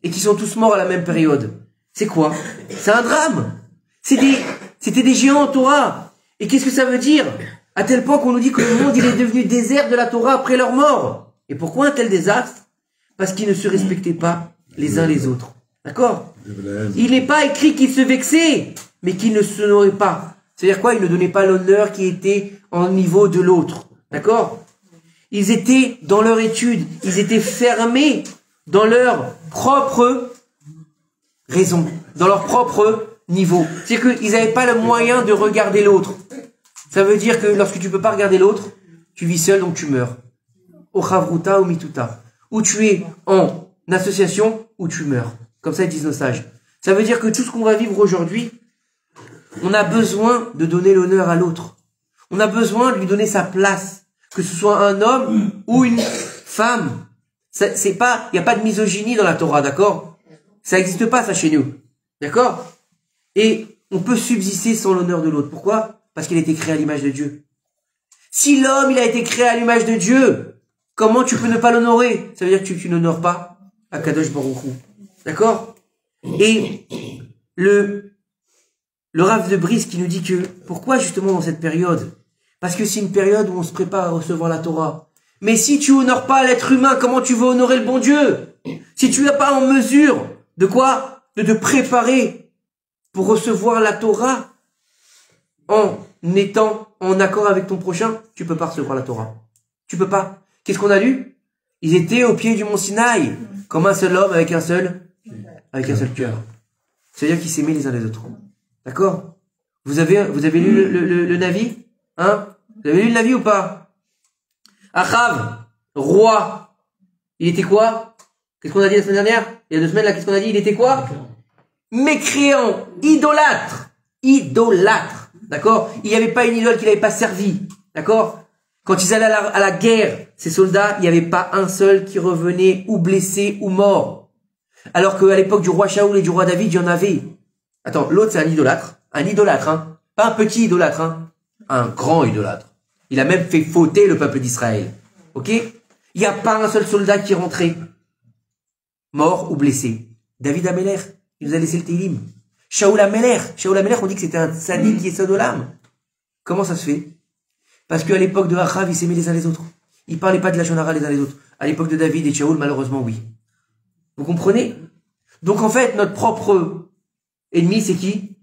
et qui sont tous morts à la même période. C'est quoi? C'est un drame. C'était des géants en Torah. Et qu'est-ce que ça veut dire? À tel point qu'on nous dit que le monde, il est devenu désert de la Torah après leur mort. Et pourquoi un tel désastre? Parce qu'ils ne se respectaient pas les uns les autres. D'accord? Il n'est pas écrit qu'ils se vexaient, mais qu'ils ne s'honoraient pas. C'est-à-dire quoi? Ils ne donnaient pas l'honneur qui était en niveau de l'autre. D'accord? Ils étaient dans leur étude, ils étaient fermés dans leur propre raison, dans leur propre niveau. C'est-à-dire qu'ils n'avaient pas le moyen de regarder l'autre. Ça veut dire que lorsque tu peux pas regarder l'autre, tu vis seul, donc tu meurs. Au chavruta ou mituta. Ou tu es en association, ou tu meurs. Comme ça, ils disent nos sages. Ça veut dire que tout ce qu'on va vivre aujourd'hui, on a besoin de donner l'honneur à l'autre. On a besoin de lui donner sa place. Que ce soit un homme ou une femme. C'est pas, il n'y a pas de misogynie dans la Torah, d'accord? Ça n'existe pas, ça, chez nous. D'accord? Et on peut subsister sans l'honneur de l'autre. Pourquoi? Parce qu'il a été créé à l'image de Dieu. Si l'homme, il a été créé à l'image de Dieu, comment tu peux ne pas l'honorer? Ça veut dire que tu n'honores pas Akadosh Baruch Hu. D'accord? Et le Rav de Brice qui nous dit que, pourquoi justement dans cette période? Parce que c'est une période où on se prépare à recevoir la Torah. Mais si tu honores pas l'être humain, comment tu veux honorer le bon Dieu? Si tu n'es pas en mesure de quoi? De te préparer pour recevoir la Torah en étant en accord avec ton prochain, tu peux pas recevoir la Torah. Tu peux pas. Qu'est-ce qu'on a lu? Ils étaient au pied du mont Sinaï, comme un seul homme avec un seul cœur. C'est-à-dire qu'ils s'aimaient les uns les autres. D'accord? Vous avez lu le Navi? Hein? Vous avez lu le Navi ou pas? Achav, roi. Il était quoi? Qu'est-ce qu'on a dit la semaine dernière? Il y a 2 semaines là, qu'est-ce qu'on a dit? Il était quoi? Mécréant, idolâtre. Idolâtre. D'accord? Il n'y avait pas une idole qu'il n'avait pas servi. D'accord? Quand ils allaient à la guerre, ces soldats, il n'y avait pas un seul qui revenait ou blessé ou mort. Alors qu'à l'époque du roi Shaoul et du roi David, il y en avait. Attends, l'autre c'est un idolâtre. Un idolâtre, hein. Pas un petit idolâtre, hein. Un grand idolâtre. Il a même fait fauter le peuple d'Israël. Ok? Il n'y a pas un seul soldat qui est rentré. Mort ou blessé. David Amelech, il nous a laissé le Télim. Shaoul Amelech, on dit que c'était un sadique qui est sodolam. Comment ça se fait? Parce qu'à l'époque de Achav, ils s'aimaient les uns les autres. Ils parlaient pas de la shonara les uns les autres. À l'époque de David et de Shaoul, malheureusement, oui. Vous comprenez? Donc en fait, notre propre ennemi, c'est qui?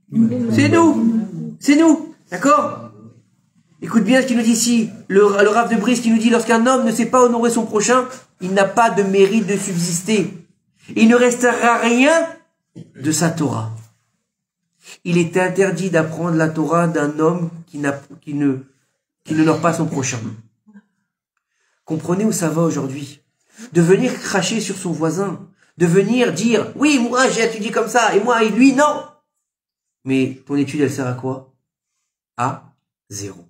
C'est nous. C'est nous. D'accord? Écoute bien ce qu'il nous dit ici. Le Rav de Brice qui nous dit, lorsqu'un homme ne sait pas honorer son prochain, il n'a pas de mérite de subsister. Il ne restera rien de sa Torah. Il est interdit d'apprendre la Torah d'un homme qui n'honore pas son prochain. Comprenez où ça va aujourd'hui? De venir cracher sur son voisin, de venir dire, oui, moi j'ai étudié comme ça, et moi, et lui, non. Mais ton étude, elle sert à quoi? À zéro.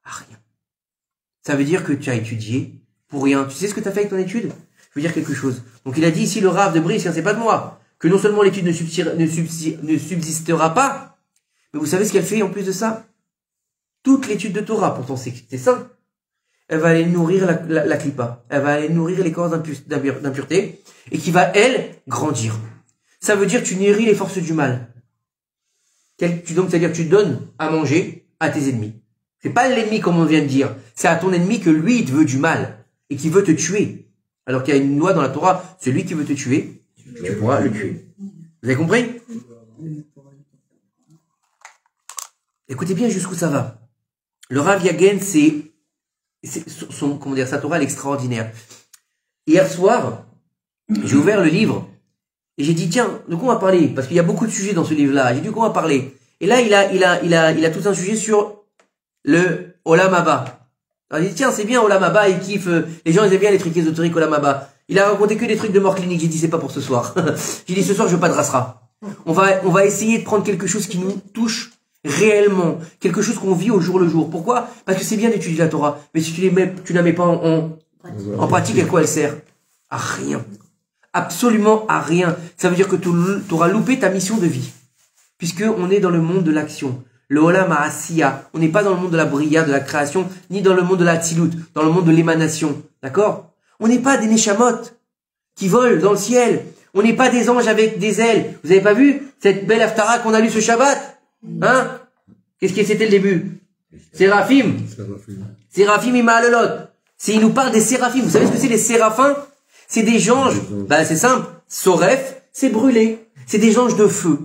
À rien. Ça veut dire que tu as étudié pour rien. Tu sais ce que tu as fait avec ton étude? Je veux dire quelque chose. Donc il a dit ici, le Rav de Brisk, hein, c'est pas de moi, que non seulement l'étude ne subsistera pas, mais vous savez ce qu'elle fait en plus de ça? Toute l'étude de Torah, pourtant c'est simple, elle va aller nourrir la clipa, elle va aller nourrir les corps d'impureté, et qui va, elle, grandir. Ça veut dire que tu nourris les forces du mal. Donc, c'est-à-dire que tu donnes à manger à tes ennemis. C'est pas l'ennemi comme on vient de dire, c'est à ton ennemi que lui, il te veut du mal, et qui veut te tuer. Alors qu'il y a une loi dans la Torah, celui qui veut te tuer, tu pourras le tuer. Vous avez compris? Écoutez bien jusqu'où ça va. Le Rav Yagen, c'est comment dire, sa Torah, elle est extraordinaire. Hier soir, j'ai ouvert le livre, et j'ai dit, tiens, de quoi on va parler? Parce qu'il y a beaucoup de sujets dans ce livre-là. J'ai dit, de quoi on va parler? Et là, il a tout un sujet sur le Olam Haba. Alors, il dit, tiens, c'est bien, Olam Haba, il kiffe, les gens, ils aiment bien les trucs ésotériques, Olam Haba. Il a raconté que des trucs de mort clinique. J'ai dit, c'est pas pour ce soir. J'ai dit, ce soir, je veux pas de rasra. On va essayer de prendre quelque chose qui nous touche réellement. Quelque chose qu'on vit au jour le jour. Pourquoi? Parce que c'est bien d'étudier la Torah. Mais si tu la mets pas en pratique, à quoi elle sert? À rien. Absolument à rien. Ça veut dire que tu auras loupé ta mission de vie. Puisque on est dans le monde de l'action. Le Olam Ha'asiya. On n'est pas dans le monde de la bria, de la création, ni dans le monde de la tzilut, dans le monde de l'émanation. D'accord? On n'est pas des neshamot qui volent dans le ciel. On n'est pas des anges avec des ailes. Vous avez pas vu cette belle haftara qu'on a lue ce Shabbat? Hein? Qu'est-ce que c'était le début? Séraphim. Séraphim et Ma'alolot. Il nous parle des séraphim. Vous savez ce que c'est les séraphins? C'est des anges. Ben, c'est simple. Soref, c'est brûlé. C'est des anges de feu.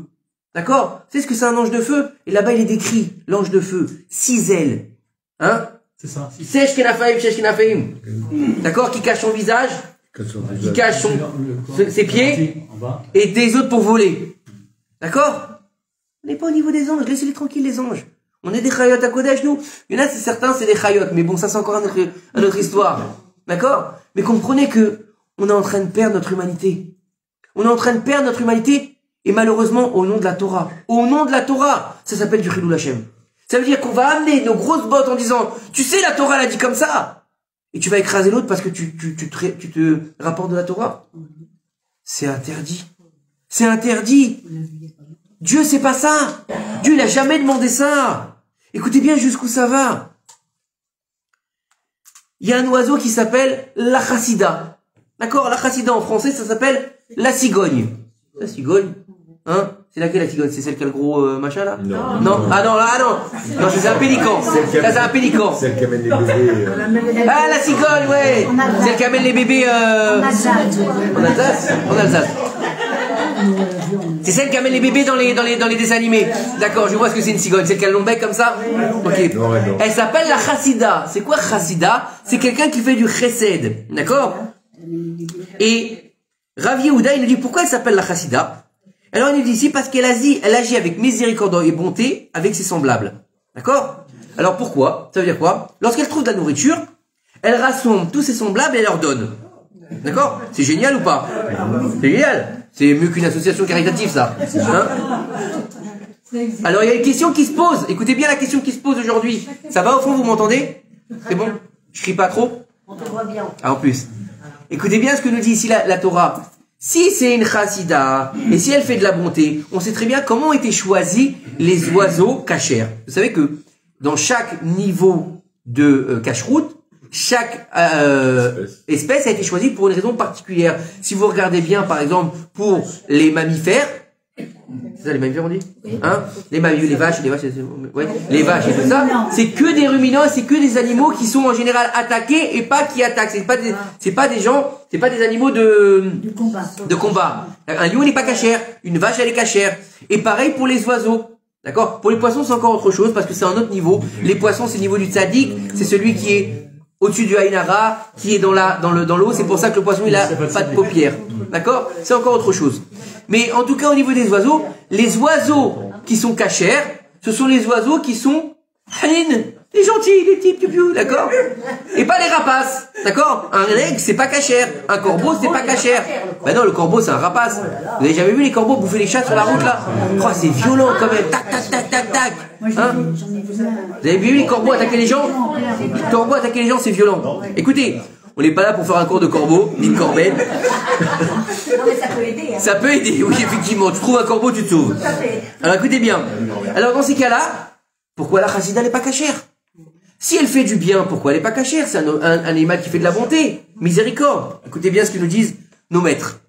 D'accord? Vous savez ce que c'est un ange de feu? Et là-bas, il est décrit, l'ange de feu. 6 ailes. Hein? C'est ça. Sèche Kenafaim. D'accord? Qui cache son visage. Qui cache ses pieds. Et des autres pour voler. D'accord? On n'est pas au niveau des anges. Laissez-les tranquilles, les anges. On est des chayot à Kodesh, nous. Il y en a, c'est certains, c'est des chayot. Mais bon, ça, c'est encore une autre histoire. D'accord? Mais comprenez que on est en train de perdre notre humanité. On est en train de perdre notre humanité. Et malheureusement, au nom de la Torah. Au nom de la Torah. Ça s'appelle du Chilul Hashem. Ça veut dire qu'on va amener nos grosses bottes en disant, tu sais, la Torah l'a dit comme ça. Et tu vas écraser l'autre parce que tu te rapportes de la Torah. C'est interdit. C'est interdit. Dieu, c'est pas ça. Dieu, il a jamais demandé ça. Écoutez bien jusqu'où ça va. Il y a un oiseau qui s'appelle la chassida. D'accord? La chassida en français, ça s'appelle la cigogne. La cigogne? Hein? C'est laquelle la cigogne? C'est celle qui a le gros machin là? Non. Non? Ah non, là, non. Non, c'est un pélican. Là, c'est un pélican. Celle qui amène les bébés. Ah, la cigogne, ouais. Celle qui amène les bébés en Alsace. En Alsace. C'est celle qui amène les bébés dans les dessins animés. D'accord, je vois ce que c'est une cigogne. Celle qui a le long bec comme ça? Ok. Non. Elle s'appelle la chassida. C'est quoi chassida? C'est quelqu'un qui fait du chesed. D'accord? Et Rav Yehuda, il nous dit pourquoi elle s'appelle la chassida? Alors il nous dit ici parce qu'elle agit avec miséricorde et bonté avec ses semblables. D'accord? Alors pourquoi? Ça veut dire quoi? Lorsqu'elle trouve de la nourriture, elle rassemble tous ses semblables et elle leur donne. D'accord? C'est génial ou pas? C'est génial. C'est mieux qu'une association caritative, ça. Hein? Alors, il y a une question qui se pose. Écoutez bien la question qui se pose aujourd'hui. Ça va au fond, vous m'entendez? C'est bon? Je crie pas trop? On te voit bien. Ah, en plus. Écoutez bien ce que nous dit ici la Torah. Si c'est une chassida, et si elle fait de la bonté, on sait très bien comment ont été choisis les oiseaux cachers. Vous savez que dans chaque niveau de cache-route, chaque espèce a été choisie pour une raison particulière. Si vous regardez bien, par exemple, pour les mammifères, c'est ça les mammifères on dit? Hein? Les vaches, ouais, les vaches et tout ça, c'est que des ruminants, c'est que des animaux qui sont en général attaqués et pas qui attaquent. C'est pas des animaux de combat. Un lion n'est pas cachère, une vache elle est cachère. Et pareil pour les oiseaux. D'accord? Pour les poissons c'est encore autre chose parce que c'est un autre niveau. Les poissons c'est le niveau du tzaddik, c'est celui qui est au-dessus du Aïnara, qui est dans l'eau, c'est pour ça que le poisson il a pas de paupières. D'accord? C'est encore autre chose. Mais en tout cas au niveau des oiseaux, les oiseaux qui sont cachers, ce sont les oiseaux qui sont hanin, Les gentils, les petits piou, d'accord? Et pas les rapaces, d'accord? Un aigle, c'est pas cachère. Un corbeau, c'est pas cachère. Ben non, le corbeau, c'est un rapace. Vous avez jamais vu les corbeaux bouffer les chats sur la route, là? Oh, c'est violent, quand même. Tac, tac, tac, tac, tac. Hein? Vous avez vu les corbeaux attaquer les gens? Les corbeaux attaquer les gens, c'est violent. Écoutez, on n'est pas là pour faire un cours de corbeau, ni de corbeille. Non, mais ça peut aider. Hein. Ça peut aider, oui, effectivement. Tu trouves un corbeau, tu te sauves. Alors écoutez bien. Alors dans ces cas-là, pourquoi la chassida n'est pas cachère? Si elle fait du bien, pourquoi elle n'est pas cachère? C'est un animal qui fait de la bonté. Miséricorde. Écoutez bien ce que nous disent nos maîtres.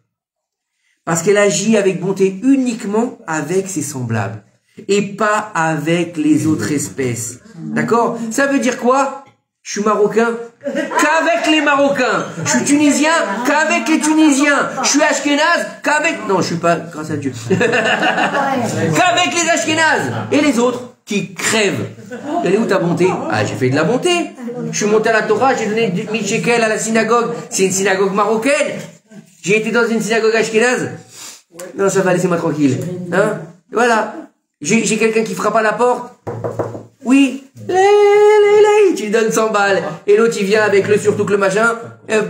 Parce qu'elle agit avec bonté uniquement avec ses semblables. Et pas avec les autres espèces. D'accord? Ça veut dire quoi? Je suis marocain qu'avec les Marocains. Je suis tunisien qu'avec les Tunisiens. Je suis ashkénaze qu'avec... Non, je suis pas, grâce à Dieu. Qu'avec les ashkénazes. Et les autres qui crèvent. Elle est où ta bonté? Ah, j'ai fait de la bonté. Je suis monté à la Torah, j'ai donné 1000 shekels à la synagogue. C'est une synagogue marocaine. J'ai été dans une synagogue ashkénaze. Non, ça va, laissez-moi tranquille. Hein? Voilà. J'ai quelqu'un qui frappe à la porte. Oui. Tu lui donnes 100 balles. Et l'autre, il vient avec le surtout que le machin.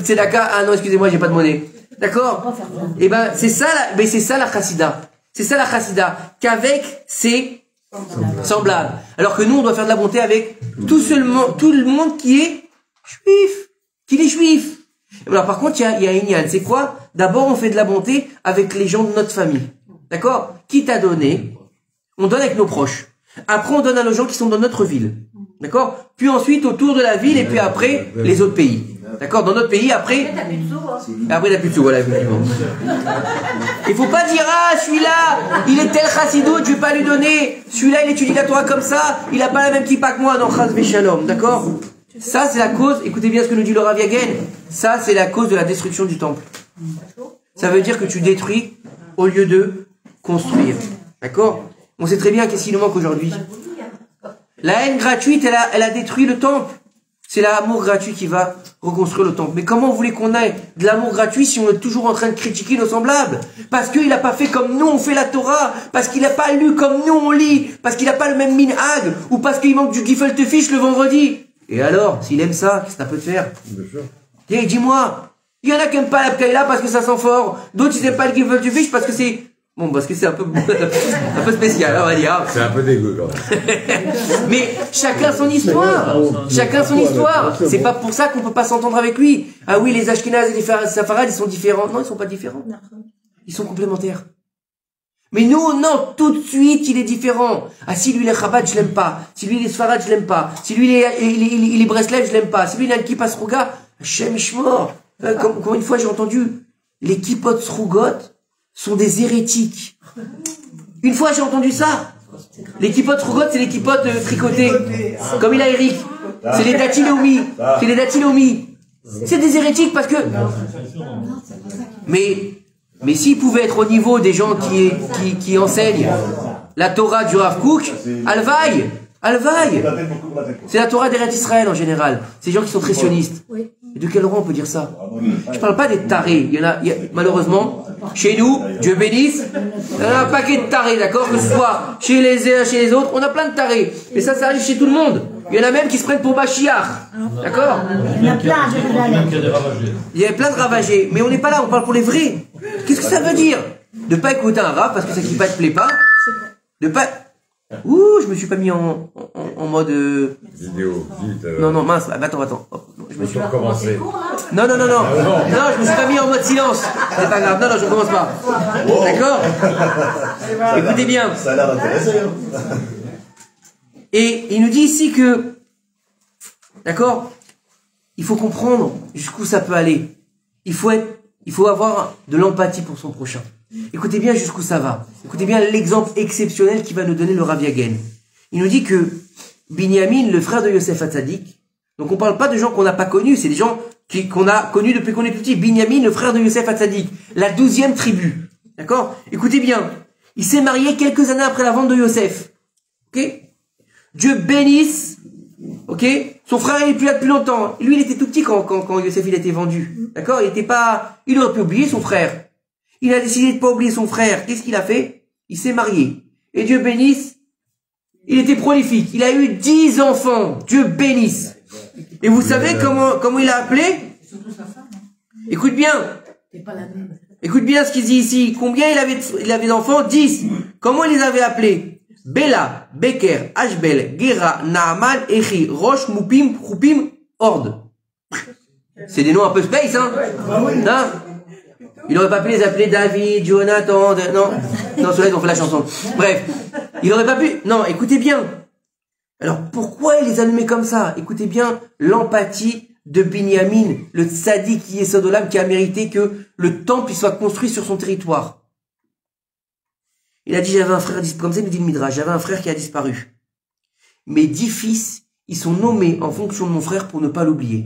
C'est d'accord. Ah non, excusez-moi, j'ai pas de monnaie. D'accord? Et ben, c'est ça la chassida. C'est ça la chassida. Qu'avec ses semblables. Alors que nous, on doit faire de la bonté avec tout le monde qui est juif. Alors, par contre, il y a Inyan. C'est quoi? D'abord, on fait de la bonté avec les gens de notre famille. D'accord? Qui t'a donné? On donne avec nos proches. Après, on donne à nos gens qui sont dans notre ville. D'accord? Puis ensuite, autour de la ville, et puis après, les autres pays. D'accord? Dans notre pays, après... Après, t'as plus de sous, voilà, effectivement. Il faut pas dire, ah, celui-là, il est tel chassidou, tu veux pas lui donner. Celui-là, il étudie la Torah comme ça, il a pas la même kippa que moi, non, chas v'shalom. D'accord? Ça, c'est la cause, écoutez bien ce que nous dit le Rav Yagen. Ça, c'est la cause de la destruction du temple. Ça veut dire que tu détruis au lieu de construire. D'accord? On sait très bien qu'est-ce qui nous manque aujourd'hui. La haine gratuite, elle a détruit le temple. C'est l'amour gratuit qui va reconstruire le temple. Mais comment vous voulez qu'on ait de l'amour gratuit si on est toujours en train de critiquer nos semblables? Parce qu'il n'a pas fait comme nous on fait la Torah, parce qu'il n'a pas lu comme nous on lit, parce qu'il n'a pas le même minhag, ou parce qu'il manque du gefilte fish le vendredi. Et alors, s'il aime ça, qu'est-ce que ça peut te faire? Et dis-moi, il y en a qui n'aiment pas la pkaïla parce que ça sent fort, d'autres ils n'aiment pas le gefilte fish parce que c'est... Bon, parce que c'est un peu spécial, on va dire. C'est un peu dégueu, quand même. Mais chacun son histoire. Chacun son histoire. C'est pas pour ça qu'on peut pas s'entendre avec lui. Ah oui, les Ashkénazes et les Safarades, ils sont différents. Non, ils sont pas différents. Ils sont complémentaires. Mais nous, non, tout de suite, il est différent. Ah, si lui, il est Chabad, je l'aime pas. Si lui, il est Sfarad, je l'aime pas. Si lui, il est Breslev, je l'aime pas. Si lui, il a le Kippa Sruga, Hashem Ishmor. Comme une fois, j'ai entendu, les Kippot Srugot sont des hérétiques. Une fois, j'ai entendu ça. Les Kippot Srugot, c'est les Kippot tricotés. Comme il a Eric. C'est les Datilomi. C'est les Datilomi. C'est des hérétiques parce que... Mais s'ils pouvaient être au niveau des gens qui enseignent la Torah du Rav Kook, Alvaï. C'est la Torah d'Eretz Israël en général. C'est des gens qui sont très sionistes. Et de quel rang on peut dire ça? Je parle pas des tarés. Il y a malheureusement, chez nous, Dieu bénisse, il y en a un paquet de tarés, d'accord? Que ce soit chez les uns, chez les autres, on a plein de tarés. Et ça arrive chez tout le monde. Il y en a même qui se prennent pour Mashiach. D'accord? Il y en a plein. Il y a plein de ravagés. Mais on n'est pas là, on parle pour les vrais. Qu'est-ce que ça veut dire? De pas écouter un rap parce que ça qui ne te plaît pas. De pas... Ouh, je me suis pas mis en mode... Vidéo, vite. Non, mince, attends. Oh, je me suis... recommencer. Non, je me suis pas mis en mode silence. C'est pas grave, non, je recommence pas. D'accord? Écoutez bien. Ça a l'air intéressant. Et il nous dit ici que, d'accord, il faut comprendre jusqu'où ça peut aller. Il faut avoir de l'empathie pour son prochain. Écoutez bien jusqu'où ça va. Écoutez bien l'exemple exceptionnel qui va nous donner le Rav Yagen. Il nous dit que Binyamin, le frère de Yosef Hatzadik, donc on parle pas de gens qu'on n'a pas connus, c'est des gens qu'on a connus depuis qu'on est petit. Binyamin, le frère de Yosef Hatzadik, la 12e tribu. D'accord? Écoutez bien. Il s'est marié quelques années après la vente de Yosef. Ok? Dieu bénisse. Ok? Son frère, il est plus là depuis longtemps. Lui, il était tout petit quand Yosef, il a été vendu. D'accord? Il aurait pu oublier son frère. Il a décidé de pas oublier son frère. Qu'est-ce qu'il a fait? Il s'est marié. Et Dieu bénisse. Il était prolifique. Il a eu 10 enfants. Dieu bénisse. Et vous savez comment il a appelé? Écoute bien. Écoute bien ce qu'il dit ici. Combien il avait d'enfants? 10. Comment il les avait appelés? Bela, Beker, Ashbel, Gera, Naaman, Echi, Rosh, Moupim, Choupim, Horde. C'est des noms un peu space, hein? Non? Il aurait pas pu les appeler David, Jonathan, non? Non, ceux-là, ils ont fait la chanson. Bref. Il aurait pas pu. Non, écoutez bien. Alors, pourquoi il les a nommés comme ça? Écoutez bien l'empathie de Binyamin, le tzaddik qui est Sodolam, qui a mérité que le temple soit construit sur son territoire. Il a dit, j'avais un frère disparu, comme ça il nous dit le Midrash, j'avais un frère qui a disparu. Mes 10 fils, ils sont nommés en fonction de mon frère pour ne pas l'oublier.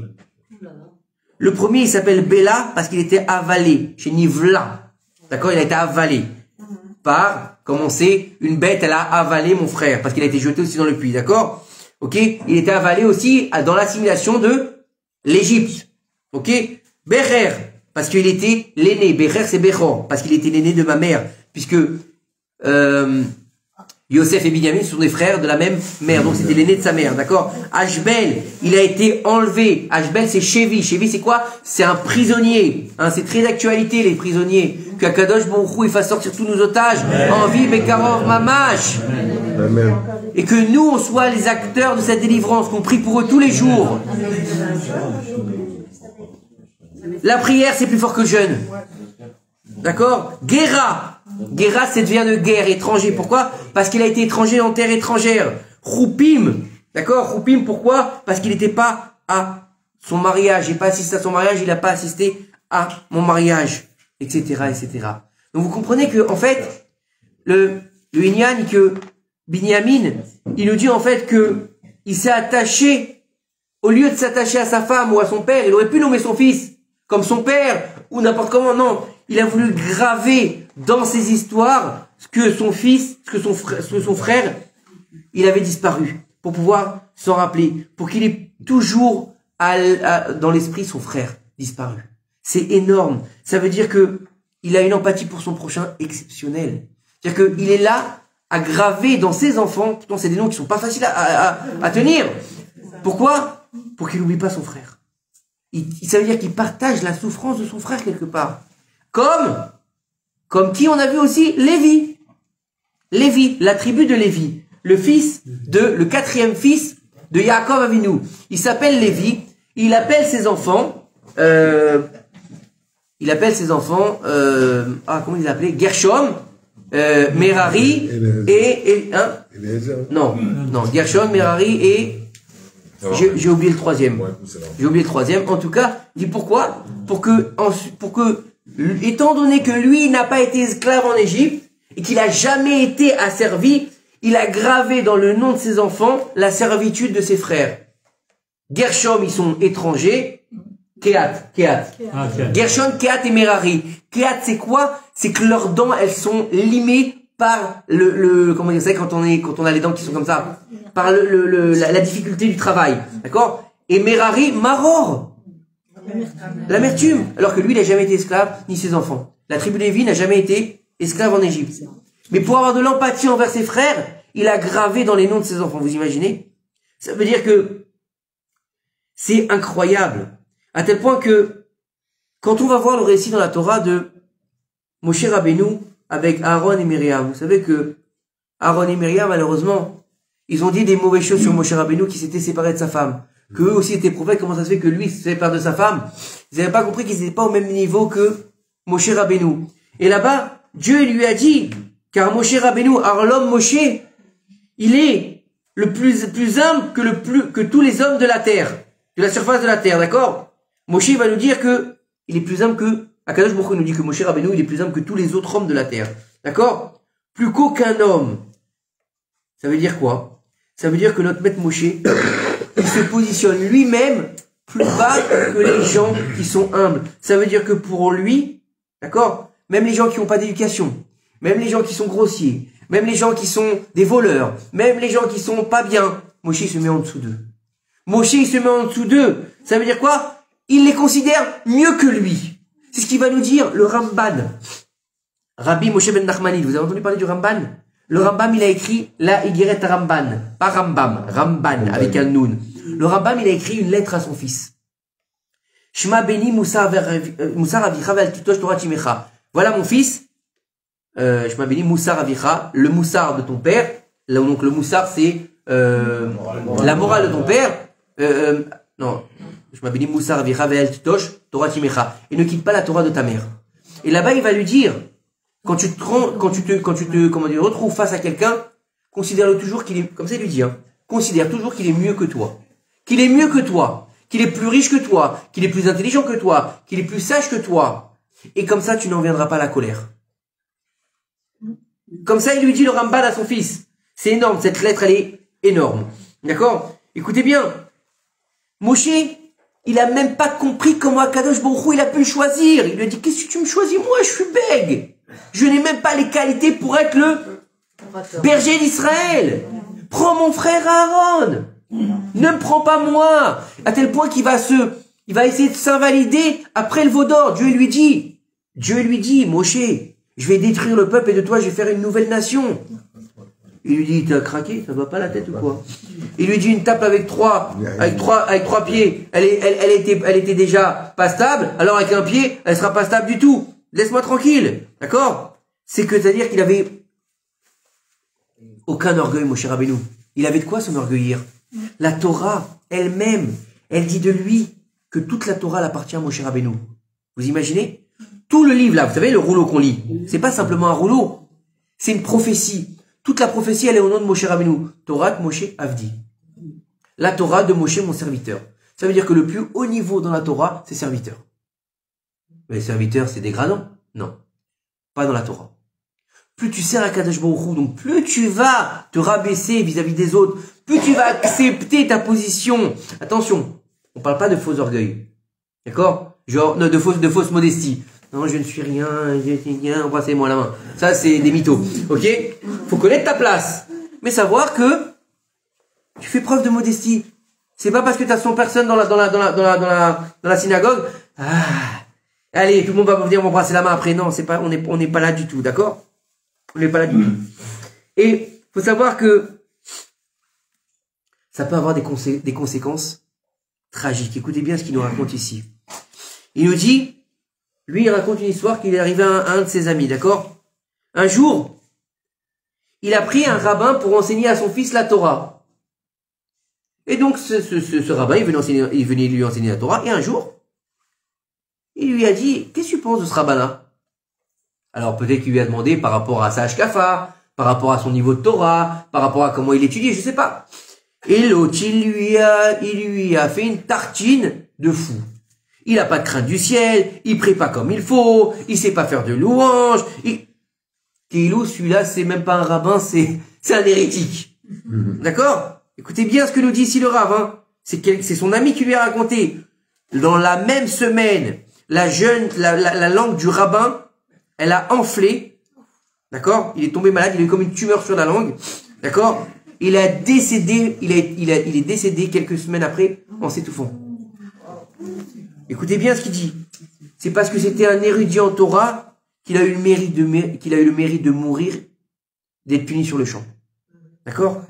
Le premier, il s'appelle Bela parce qu'il était avalé chez Nivla. D'accord? Il a été avalé par, comme on sait, une bête, elle a avalé mon frère parce qu'il a été jeté aussi dans le puits. D'accord? Ok? Il était avalé aussi dans l'assimilation de l'Égypte. Ok? Becher parce qu'il était l'aîné. Becher, c'est Bechor parce qu'il était l'aîné de ma mère. Puisque Yosef et Binyamin sont des frères de la même mère, donc c'était l'aîné de sa mère, d'accord? Ashbel, il a été enlevé. Ashbel, c'est Chevi. Chevi, c'est quoi? C'est un prisonnier. Hein, c'est très d'actualité, les prisonniers. Que Akadosh Baruch Hu, il fasse sortir tous nos otages en vie, Bekaror, Mamash. Amen. Et que nous, on soit les acteurs de cette délivrance, qu'on prie pour eux tous les jours. La prière, c'est plus fort que le jeûne. D'accord? Guéra. Guéra, c'est devient de guerre, étranger. Pourquoi? Parce qu'il a été étranger en terre étrangère. Choupim. D'accord? Choupim, pourquoi? Parce qu'il n'était pas à son mariage. Il n'a pas assisté à son mariage, il n'a pas assisté à mon mariage. Etc., etc. Donc vous comprenez que, en fait, le Inyan, que Binyamin, il nous dit en fait que il s'est attaché, au lieu de s'attacher à sa femme ou à son père, il aurait pu nommer son fils comme son père ou n'importe comment. Non, il a voulu graver dans ses histoires ce que son fils, ce que son frère, il avait disparu, pour pouvoir s'en rappeler, pour qu'il ait toujours dans l'esprit son frère disparu. C'est énorme. Ça veut dire que il a une empathie pour son prochain exceptionnelle. C'est-à-dire qu'il est là à graver dans ses enfants. Pourtant, c'est des noms qui sont pas faciles à tenir. Pourquoi? Pour qu'il n'oublie pas son frère. Ça veut dire qu'il partage la souffrance de son frère quelque part. Comme qui on a vu aussi Lévi. Lévi, la tribu de Lévi. Le 4e fils de Yaakov Avinu. Il s'appelle Lévi. Il appelle ses enfants, comment il les appelait? Gershom, Merari non, Gershom, Merari et j'ai oublié le 3e. J'ai oublié le 3e. En tout cas, il dit pourquoi? Pour que, étant donné que lui n'a pas été esclave en Égypte et qu'il a jamais été asservi, il a gravé dans le nom de ses enfants la servitude de ses frères. Gershom, ils sont étrangers. Kehat. Gershom, Kehat et Merari. Kehat, c'est quoi? C'est que leurs dents, elles sont limées par comment dire ça, quand on a les dents qui sont comme ça, par la difficulté du travail. D'accord? Et Merari, Maror. L'amertume. Alors que lui, il n'a jamais été esclave, ni ses enfants. La tribu Lévi n'a jamais été esclave en Égypte. Mais pour avoir de l'empathie envers ses frères, il a gravé dans les noms de ses enfants. Vous imaginez? Ça veut dire que c'est incroyable. À tel point que, quand on va voir le récit dans la Torah de Moshe Rabbeinu avec Aaron et Myriam, vous savez que Aaron et Myriam, malheureusement, ils ont dit des mauvaises choses sur Moshe Rabbeinu qui s'était séparé de sa femme. Qu'eux aussi étaient prophètes, comment ça se fait que lui se sépare de sa femme? Ils n'avaient pas compris qu'ils n'étaient pas au même niveau que Moshe Rabbeinu. Et là-bas, Dieu lui a dit, car Moshe Rabbeinu, l'homme Moshe, il est le plus humble que tous les hommes de la terre, de la surface de la terre, d'accord? Moshe va nous dire que il est plus humble que, Akadosh Baruch Hu nous dit que Moshe Rabbeinu, il est plus humble que tous les autres hommes de la terre, d'accord? Plus qu'aucun homme. Ça veut dire quoi? Ça veut dire que notre maître Moshe, il se positionne lui-même plus bas que les gens qui sont humbles. Ça veut dire que pour lui, d'accord? Même les gens qui n'ont pas d'éducation, même les gens qui sont grossiers, même les gens qui sont des voleurs, même les gens qui sont pas bien, Moshe il se met en dessous d'eux. Moshe il se met en dessous d'eux. Ça veut dire quoi? Il les considère mieux que lui. C'est ce qu'il va nous dire le Ramban. Rabbi Moshe ben Nachmanide. Vous avez entendu parler du Ramban? Le Rambam, il a écrit la Igeret Ramban, pas Rambam, Ramban, avec un noun. Le Rambam, il a écrit une lettre à son fils. Shema beni Moussar avicha ve'al titosh Torah timecha. Voilà mon fils. Shema beni Moussar avicha, le Moussar de ton père. Là, donc le Moussar, c'est la morale de ton père. Non. Shema beni Moussar avicha ve'al titosh Torah timecha. Et ne quitte pas la Torah de ta mère. Et là-bas, il va lui dire, quand tu te retrouves face à quelqu'un, considère-le toujours qu'il est, comme ça il lui dit, hein, considère toujours qu'il est mieux que toi. Qu'il est mieux que toi. Qu'il est plus riche que toi. Qu'il est plus intelligent que toi. Qu'il est plus sage que toi. Et comme ça, tu n'en viendras pas à la colère. Comme ça, il lui dit le Ramban à son fils. C'est énorme. Cette lettre, elle est énorme. D'accord? Écoutez bien. Moshe, il a même pas compris comment Akadosh Baruch Hu, il a pu le choisir. Il lui a dit, qu'est-ce que tu me choisis? Moi, je suis bègue. Je n'ai même pas les qualités pour être le berger d'Israël. Prends mon frère Aaron. Ne me prends pas moi. À tel point qu'il va essayer de s'invalider après le veau d'or. Dieu lui dit, Moshe, je vais détruire le peuple et de toi, je vais faire une nouvelle nation. Il lui dit, t'as craqué? Ça va pas la tête ou quoi? Il lui dit une table avec trois pieds. Elle était déjà pas stable. Alors avec un pied, elle sera pas stable du tout. Laisse-moi tranquille. D'accord? C'est-à-dire qu'il avait aucun orgueil, Moshe Rabbeinu. Il avait de quoi s'enorgueillir. La Torah elle-même, elle dit de lui que toute la Torah appartient à Moshe Rabbeinu. Vous imaginez? Tout le livre là, vous savez, le rouleau qu'on lit, c'est pas simplement un rouleau, c'est une prophétie. Toute la prophétie, elle est au nom de Moshe Rabbeinu. Torah de Moshe Avdi. La Torah de Moshe, mon serviteur. Ça veut dire que le plus haut niveau dans la Torah, c'est serviteur. Mais serviteur, c'est dégradant? Non. Pas dans la Torah. Plus tu sers à Kadosh Baruch Hu, donc plus tu vas te rabaisser vis-à-vis des autres, plus tu vas accepter ta position. Attention, on parle pas de faux orgueil. D'accord? Genre, non, de fausse modestie. Non, je ne suis rien, embrassez-moi la main. Ça, c'est des mythos. Ok? Faut connaître ta place. Mais savoir que tu fais preuve de modestie. C'est pas parce que tu as 100 personnes dans la synagogue. Allez, tout le monde va venir m'embrasser la main après. Non, c'est pas, on n'est pas là du tout. D'accord? On n'est pas là du tout. Et faut savoir que ça peut avoir des conséquences tragiques. Écoutez bien ce qu'il nous raconte ici. Il nous dit, lui, il raconte une histoire qu'il est arrivé à un de ses amis, d'accord? Un jour, il a pris un rabbin pour enseigner à son fils la Torah. Et donc, ce rabbin, il venait lui enseigner la Torah, et un jour, il lui a dit, qu'est-ce que tu penses de ce rabbin-là? Alors peut-être qu'il lui a demandé par rapport à sa hashkafa, par rapport à son niveau de Torah, par rapport à comment il étudie, je sais pas. Et l'autre, il lui a fait une tartine de fou. Il a pas de crainte du ciel, il prie pas comme il faut, il sait pas faire de louanges. Kéilou, celui-là, c'est même pas un rabbin, c'est un hérétique. D'accord? Écoutez bien ce que nous dit ici le Rav, hein. C'est son ami qui lui a raconté. Dans la même semaine, la langue du rabbin, elle a enflé, d'accord? Il est tombé malade, il a eu comme une tumeur sur la langue, d'accord? Il est décédé quelques semaines après en s'étouffant. Écoutez bien ce qu'il dit. C'est parce que c'était un érudit en Torah qu'il a eu le mérite de mourir, d'être puni sur le champ. D'accord?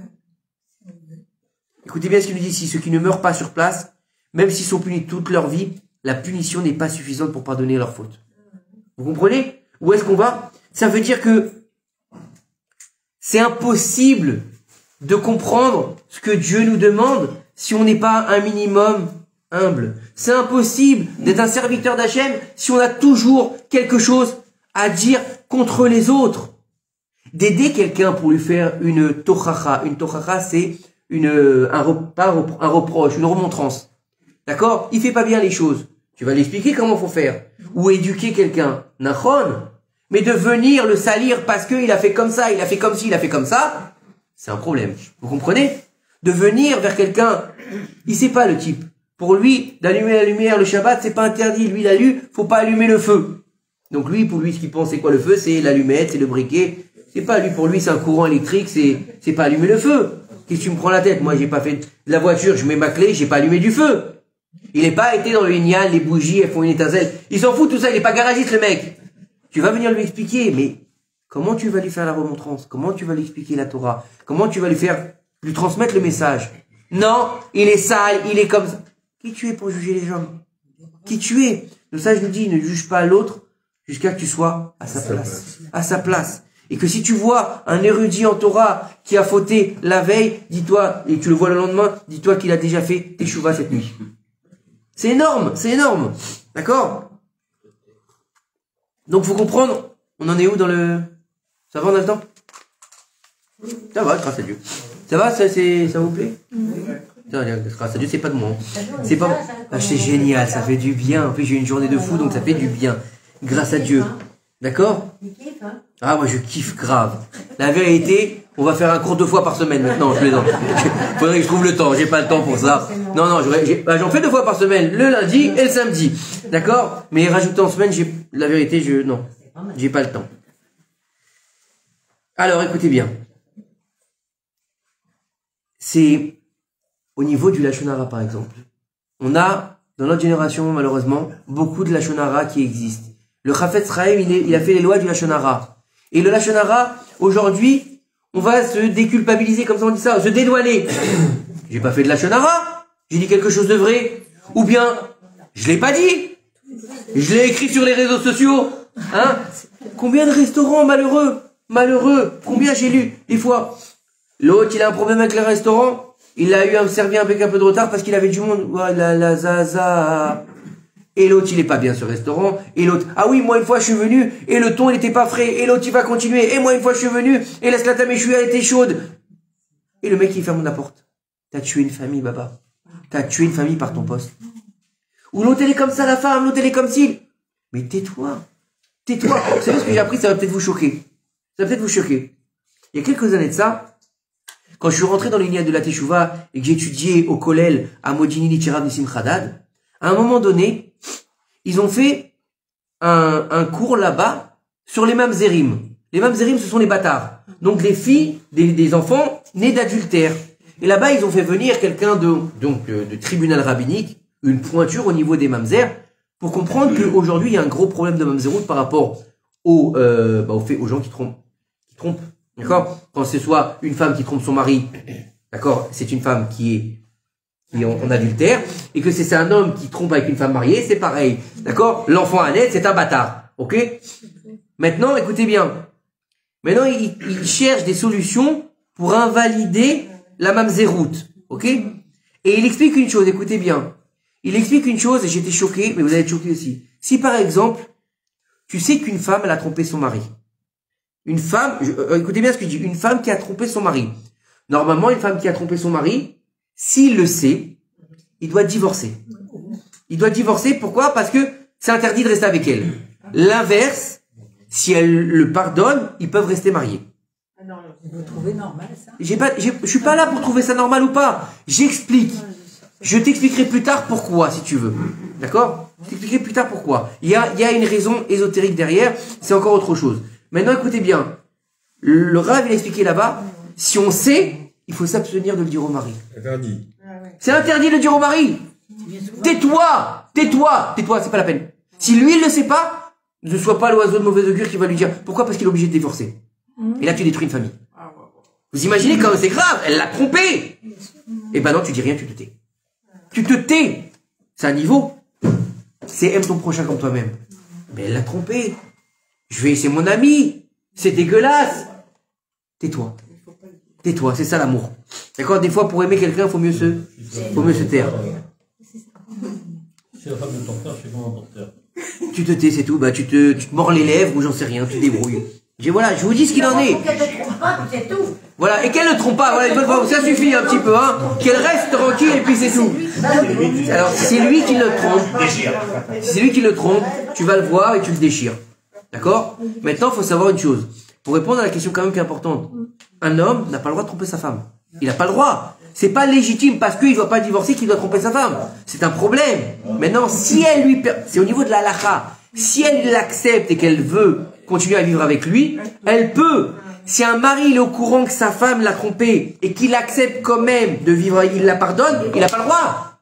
Écoutez bien ce qu'il nous dit ici. Ceux qui ne meurent pas sur place, même s'ils sont punis toute leur vie, la punition n'est pas suffisante pour pardonner leurs fautes. Vous comprenez? Où est-ce qu'on va? Ça veut dire que c'est impossible de comprendre ce que Dieu nous demande si on n'est pas un minimum humble. C'est impossible d'être un serviteur d'Hachem si on a toujours quelque chose à dire contre les autres. D'aider quelqu'un pour lui faire une tochacha. Une tochacha, c'est un reproche, une remontrance. D'accord? Il fait pas bien les choses. Tu vas l'expliquer comment faut faire. Ou éduquer quelqu'un. Nachon. Mais de venir le salir parce qu'il a fait comme ça, il a fait comme ci, il a fait comme ça, c'est un problème. Vous comprenez? De venir vers quelqu'un, il sait pas le type. Pour lui, d'allumer la lumière le Shabbat, c'est pas interdit. Lui, il a lu, faut pas allumer le feu. Donc lui, pour lui, ce qu'il pense, c'est quoi le feu? C'est l'allumette, c'est le briquet. C'est pas lui, pour lui, c'est un courant électrique, c'est pas allumer le feu. Qu'est-ce que tu me prends la tête? Moi, j'ai pas fait de la voiture, je mets ma clé, j'ai pas allumé du feu. Il n'est pas été dans le Inyan, les bougies, elles font une étincelle. Il s'en fout tout ça, il est pas garagiste, le mec. Tu vas venir lui expliquer, mais comment tu vas lui faire la remontrance? Comment tu vas lui expliquer la Torah? Comment tu vas lui transmettre le message? Non, il est sale, il est comme ça. Qui tu es pour juger les gens? Qui tu es? Le sage nous dit, ne juge pas l'autre jusqu'à que tu sois à sa place. À sa place. Et que si tu vois un érudit en Torah qui a fauté la veille, dis-toi, et tu le vois le lendemain, dis-toi qu'il a déjà fait teshuva cette nuit. C'est énorme, c'est énorme. D'accord? Donc faut comprendre, on en est où dans le... Ça va, on a le temps? Ça va, grâce à Dieu. Ça va, ça vous plaît? Grâce à Dieu, c'est pas de moi. C'est pas... Ah, c'est génial, ça fait du bien. En plus, j'ai eu une journée de fou, donc ça fait du bien. Grâce à Dieu. D'accord? Ah, moi, je kiffe grave. La vérité, on va faire un cours 2 fois par semaine maintenant, je plaisante. Faudrait que je trouve le temps, j'ai pas le temps pour ça. Non, j'en fais 2 fois par semaine, le lundi et le samedi. D'accord? Mais rajouter en semaine, la vérité, non. J'ai pas le temps. Alors, écoutez bien. C'est au niveau du Lachon Hara, par exemple. On a, dans notre génération, malheureusement, beaucoup de Lachon Hara qui existent. Le Chafetz Chaim, il a fait les lois du Lachon Hara. Et le Lachon Hara, aujourd'hui, on va se déculpabiliser, comme ça on dit ça, se dédouaner. J'ai pas fait de Lachon Hara, j'ai dit quelque chose de vrai. Ou bien, je l'ai pas dit. Je l'ai écrit sur les réseaux sociaux. Hein? Combien de restaurants malheureux, combien j'ai lu, des fois. L'autre, il a un problème avec le restaurant, il a eu à me servir avec un peu de retard parce qu'il avait du monde. La zaza. Et l'autre, il est pas bien ce restaurant. Et l'autre, ah oui, moi une fois je suis venu, et le thon il était pas frais. Et l'autre, il va continuer. Et moi une fois je suis venu, et la slata méchoui a été chaude. Et le mec, il ferme la porte. T'as tué une famille, baba. T'as tué une famille par ton poste. Ou l'autre, elle est comme ça, la femme, l'autre, elle est comme ci. Mais tais-toi. Tais-toi. Vous savez ce que j'ai appris, ça va peut-être vous choquer. Ça va peut-être vous choquer. Il y a quelques années de ça, quand je suis rentré dans l'Ignat de la Teshuvah et que j'ai étudié au Kollel à Modini Lichirav Nissim Hadad, à un moment donné, ils ont fait un cours là-bas sur les mamzerim. Les mamzerim, ce sont les bâtards. Donc les filles, des enfants nés d'adultère. Et là-bas, ils ont fait venir quelqu'un de tribunal rabbinique, une pointure au niveau des mamzers, pour comprendre qu'aujourd'hui, il y a un gros problème de mamzerout par rapport aux gens qui trompent. D'accord? Quand c'est soit une femme qui trompe son mari, d'accord, c'est une femme qui est en adultère, et que c'est un homme qui trompe avec une femme mariée, c'est pareil. D'accord? L'enfant à naître, c'est un bâtard. Ok? Maintenant, écoutez bien. Maintenant, il cherche des solutions pour invalider la mamzeroute. Ok? Et il explique une chose, écoutez bien. Il explique une chose, et j'étais choqué, mais vous allez être choqué aussi. Si par exemple, tu sais qu'une femme, elle a trompé son mari. Une femme, écoutez bien ce que je dis, une femme qui a trompé son mari. Normalement, une femme qui a trompé son mari, s'il le sait, il doit divorcer. Il doit divorcer, pourquoi? Parce que c'est interdit de rester avec elle. L'inverse, si elle le pardonne, ils peuvent rester mariés. Vous trouvez normal ça? Je suis pas là pour trouver ça normal ou pas. J'explique. Je t'expliquerai plus tard pourquoi, si tu veux. D'accord? Je t'expliquerai plus tard pourquoi. Il y a une raison ésotérique derrière, c'est encore autre chose. Maintenant, écoutez bien. Le Rav, il a expliqué là-bas, si on sait, il faut s'abstenir de le dire au mari. Interdit. C'est interdit de le dire au mari. Tais-toi, c'est pas la peine. Si lui, il ne le sait pas, ne sois pas l'oiseau de mauvaise augure qui va lui dire, pourquoi? Parce qu'il est obligé de divorcer. Et là, tu détruis une famille. Vous imaginez quand c'est grave, elle l'a trompé. Eh ben non, tu dis rien, tu te tais. Tu te tais. C'est un niveau. C'est aime ton prochain comme toi-même. Mais elle l'a trompé. C'est mon ami. C'est dégueulasse. Tais-toi. Tais-toi, c'est ça l'amour. D'accord? Des fois, pour aimer quelqu'un, faut mieux se taire. C'est la femme de ton frère, je suis vraiment ton frère. Tu te tais, c'est tout. Bah, tu te mords les lèvres ou j'en sais rien, tu te débrouilles. Voilà, je vous dis ce qu'il en est. Qu'elle ne trompe pas, c'est tout. Voilà, et qu'elle ne trompe pas, voilà, une bonne fois, ça suffit un petit peu, hein. Qu'elle reste tranquille et puis c'est tout. Alors, si c'est lui qui le trompe, si c'est lui qui le trompe, tu vas le voir et tu le déchires. D'accord? Maintenant, il faut savoir une chose. Pour répondre à la question quand même qui est importante. Un homme n'a pas le droit de tromper sa femme. Il n'a pas le droit. C'est pas légitime parce qu'il ne doit pas divorcer qu'il doit tromper sa femme. C'est un problème. Maintenant, si elle lui, c'est au niveau de la halakha. Si elle l'accepte et qu'elle veut continuer à vivre avec lui, elle peut. Si un mari il est au courant que sa femme l'a trompé et qu'il accepte quand même de vivre, il la pardonne, il n'a pas le droit.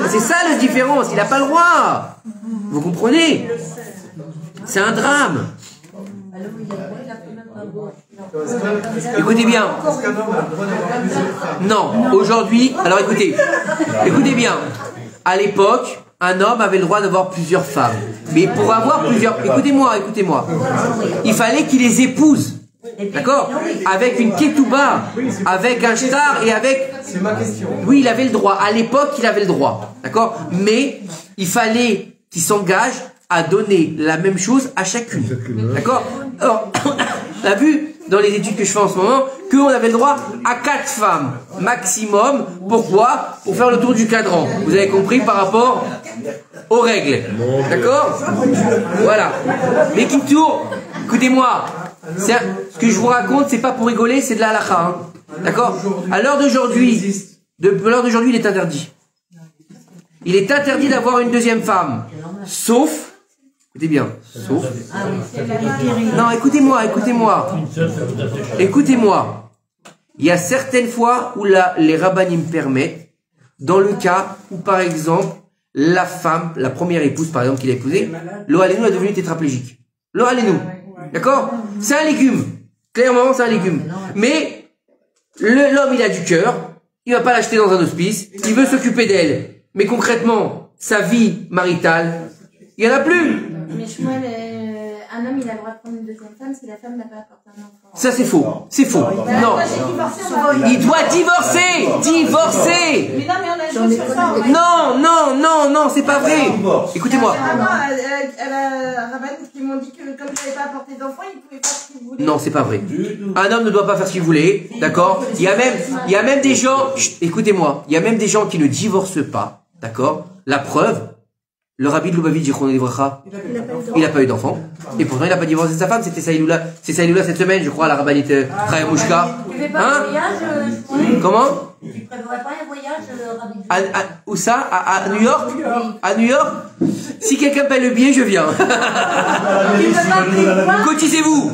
C'est ça la différence, il n'a pas le droit. Vous comprenez? C'est un drame. Écoutez bien. Non, aujourd'hui, alors écoutez bien. À l'époque, un homme avait le droit d'avoir plusieurs femmes. Mais pour avoir plusieurs, écoutez-moi. Il fallait qu'il les épouse. D'accord? Avec une ketouba, avec un shtar et avec... C'est ma question. Oui, il avait le droit. À l'époque, il avait le droit. D'accord? Mais il fallait qu'il s'engage à donner la même chose à chacune. D'accord? Alors, on a vu dans les études que je fais en ce moment qu'on avait le droit à 4 femmes maximum. Pourquoi? Pour faire le tour du cadran. Vous avez compris par rapport aux règles. D'accord? Voilà. Mais qui tourne? Écoutez-moi. Ce que je vous raconte, c'est pas pour rigoler, c'est de la halakha. Hein. D'accord? À l'heure d'aujourd'hui, il est interdit. Il est interdit d'avoir une deuxième femme. Sauf, écoutez bien, sauf. Non, écoutez-moi. Il y a certaines fois où les rabbanim permettent, dans le cas où, par exemple, la femme, la première épouse, par exemple, qu'il a épousée, lo aleinu est devenue tétraplégique. Lo aleinu. D'accord? C'est un légume. Clairement, c'est un légume. Mais, l'homme, il a du cœur. Il va pas l'acheter dans un hospice. Il veut s'occuper d'elle. Mais concrètement, sa vie maritale, il y en a plus. Mais Shmuel, un homme, il a le droit de prendre une deuxième femme si la femme n'a pas apporté un enfant. Ça, c'est faux. C'est faux. Non. Il doit divorcer. Divorcer. Mais non, mais on a joué sur ça. Non, c'est pas vrai. Écoutez-moi. Qui m'ont dit que comme je n'avais pas apporté d'enfant, il pouvait faire ce qu'il voulait. Non, c'est pas vrai. Un homme ne doit pas faire ce qu'il voulait, d'accord? Il y a même des gens, écoutez-moi, il y a même des gens qui ne divorcent pas, d'accord? La preuve, le rabbi de Lubavitch, il n'a pas eu d'enfant, et pourtant il n'a pas divorcé de sa femme. C'est Saïloula cette semaine, je crois, la rabbinite Chayamushka. Tu fais pas un voyage Comment? Tu prévoirais pas un voyage, rabbi? Où ça? À New York? À New York? Si quelqu'un paye le billet, je viens. Cotisez-vous.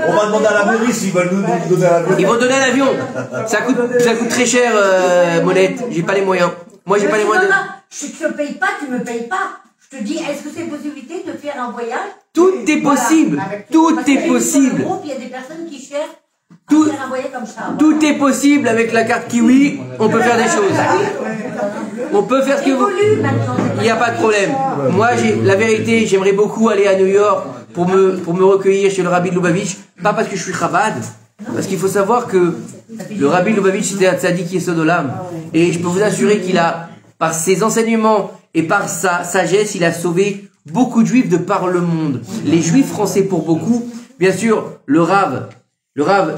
On va demander à la mairie s'ils veulent nous donner un avion. Ils vont donner un avion. Ça coûte très cher, Monette. J'ai pas les moyens. Moi, j'ai pas les moyens. Je te paye pas, tu me payes pas. Je te dis, est-ce que c'est possibilité de faire un voyage? Tout est possible. Tout est possible. Il y a des personnes qui cherchent à faire un voyage comme ça. Tout est possible avec la carte Kiwi. On peut faire des choses. On peut faire ce que vous... Il n'y a pas de problème. Moi, la vérité, j'aimerais beaucoup aller à New York pour me recueillir chez le rabbi de Lubavitch. Pas parce que je suis Chabad, parce qu'il faut savoir que le rabbi de Lubavitch c'était un tzaddik yesod olam. Et je peux vous assurer qu'il a, par ses enseignements et par sa sagesse, il a sauvé beaucoup de juifs de par le monde. Les juifs français pour beaucoup. Bien sûr, le Rav,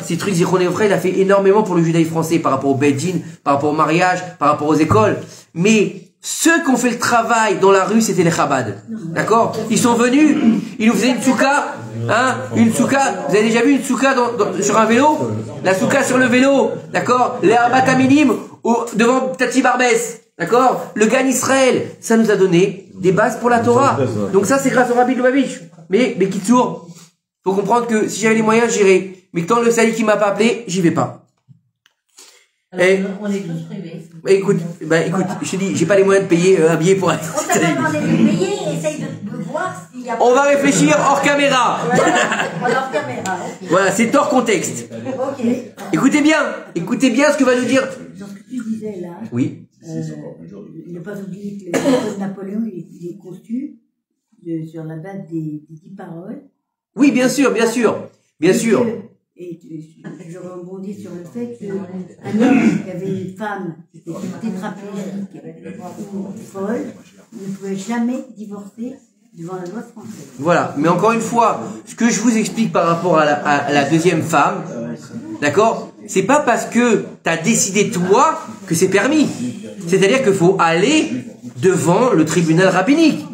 Citrus Zichronéophra, il a fait énormément pour le judaïsme français par rapport au Beddin, par rapport au mariage, par rapport aux écoles. Mais ceux qui ont fait le travail dans la rue, c'était les Chabad. D'accord? Ils sont venus, ils nous faisaient une souka, hein? Une souka. Vous avez déjà vu une souka sur un vélo? La souka sur le vélo. D'accord? Les Arbat Minim devant Tati Barbès. D'accord? Le Gan Israël. Ça nous a donné des bases pour la Torah. Donc ça, c'est grâce au Rabbi de Lubavitch. Mais Kitsour, faut comprendre que si j'avais les moyens, j'irais. Mais tant le Sali qui m'a pas appelé, j'y vais pas. Alors, on est tous privés. Écoute, je te dis, j'ai pas les moyens de payer un billet pour aller. On t'a pas demandé de payer, essaye de voir s'il y a... On va réfléchir hors caméra. Hors caméra. Voilà, c'est hors contexte. Ok. Écoutez bien ce que va nous dire. Dans ce que tu disais là, Oui. Il ne faut pas oublier que le Napoléon, il est conçu sur la base des 10 paroles. Oui, bien sûr. Et je rebondis sur le fait qu'un homme qui avait une femme qui était tétraplégique ou folle ne pouvait jamais divorcer devant la loi française. Voilà, mais encore une fois, ce que je vous explique par rapport à la deuxième femme, d'accord, c'est pas parce que t'as décidé toi que c'est permis. C'est-à-dire qu'il faut aller devant le tribunal rabbinique.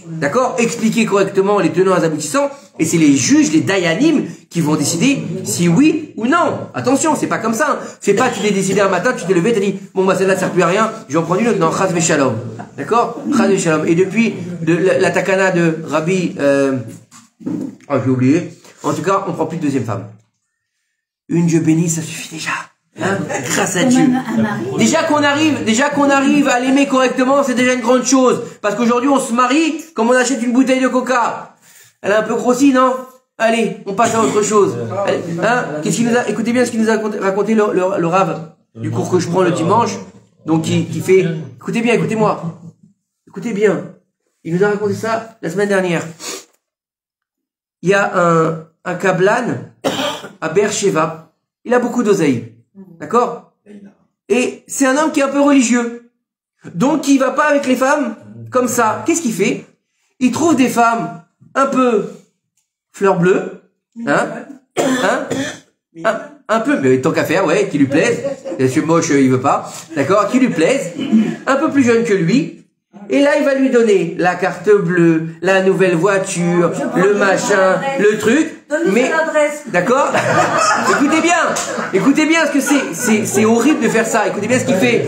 D'accord? Expliquer correctement les tenants et les aboutissants, et c'est les juges, les dayanim, qui vont décider si oui ou non. Attention, c'est pas comme ça. C'est pas tu t'es décidé un matin, tu t'es levé, t'as dit, bon, bah, celle-là, ça sert plus à rien, je vais en prendre une autre. Non, chas v'shalom. D'accord? Chas v'shalom. Et depuis, la takana de Rabbi, j'ai oublié. En tout cas, on prend plus de deuxième femme. Une Dieu béni, ça suffit déjà. Hein? Grâce à Dieu. Déjà qu'on arrive à l'aimer correctement, c'est déjà une grande chose. Parce qu'aujourd'hui, on se marie comme on achète une bouteille de coca. Elle a un peu grossi, non? Allez, on passe à autre chose. Allez, hein, qu'est-ce qu'il nous a, écoutez bien ce qu'il nous a raconté le Rav du cours que je prends le dimanche. Donc, qui fait, écoutez bien, écoutez-moi. Écoutez bien. Il nous a raconté ça la semaine dernière. Il y a un Kablan à Beersheva. Il a beaucoup d'oseille. D'accord? Et c'est un homme qui est un peu religieux. Donc, il va pas avec les femmes comme ça. Qu'est-ce qu'il fait? Il trouve des femmes un peu fleurs bleues, un peu, mais tant qu'à faire, ouais, qui lui plaisent. Monsieur moche, il veut pas, d'accord, qui lui plaisent, un peu plus jeune que lui. Et là, il va lui donner la carte bleue, la nouvelle voiture, le machin, le truc. Mais, d'accord? Écoutez bien, parce que c'est horrible de faire ça. Écoutez bien ce qu'il fait.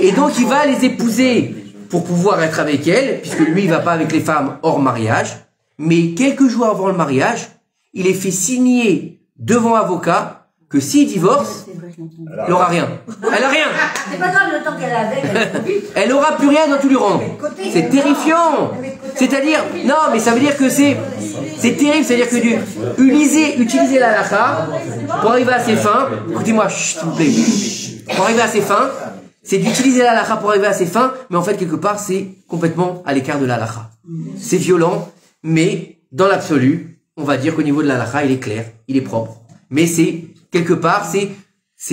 Et donc, il va les épouser pour pouvoir être avec elles, puisque lui, il va pas avec les femmes hors mariage. Mais quelques jours avant le mariage, il est fait signer devant avocat que s'il divorce, il aura rien. Elle a rien. C'est pas grave le temps qu'elle avait. Elle aura plus rien dans tout lui rendre. C'est terrifiant. C'est-à-dire, non, mais ça veut dire que c'est terrible. C'est-à-dire que utiliser la halakha pour arriver à ses fins. Écoutez-moi, s'il vous plaît. Pour arriver à ses fins, c'est d'utiliser la halakha pour arriver à ses fins, mais en fait quelque part c'est complètement à l'écart de la halakha. C'est violent. Mais, dans l'absolu, on va dire qu'au niveau de la halakha, il est clair, il est propre. Mais c'est, quelque part, c'est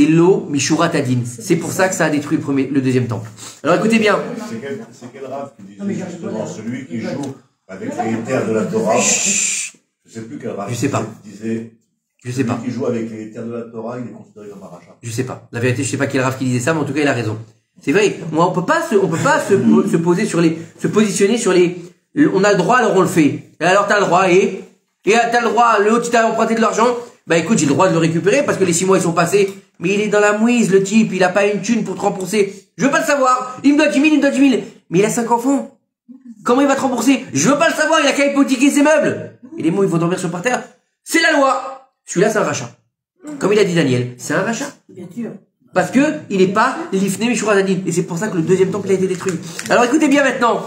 l'eau Mishurat Adin. C'est pour ça que ça a détruit le deuxième temple. Alors écoutez bien. C'est quel Rav qui disait justement celui qui joue avec les terres de la Torah? Je sais plus quel Rav. Je sais pas. Disait, je sais pas. Celui qui joue avec les terres de la Torah, il est considéré comme un rachat. Je sais pas. La vérité, je sais pas quel Rav qui disait ça, mais en tout cas, il a raison. C'est vrai. Moi, on peut pas se positionner sur les, on a le droit, alors on le fait. Et alors t'as le droit, et t'as le droit, le haut, tu t'as emprunté de l'argent, bah écoute, j'ai le droit de le récupérer parce que les 6 mois ils sont passés, mais il est dans la mouise, le type, il a pas une thune pour te rembourser. Je veux pas le savoir, il me doit 10 000, il me doit 10 000. Mais il a 5 enfants. Comment il va te rembourser? Je veux pas le savoir, il a qu'à hypothéquer ses meubles. Et les mots, ils vont dormir sur par terre. C'est la loi. Celui-là, c'est un rachat. Comme il a dit Daniel, c'est un rachat. Bien sûr. Parce que il est pas l'ifné Mishurat Adin. Et c'est pour ça que le deuxième temple a été détruit. Alors écoutez bien maintenant.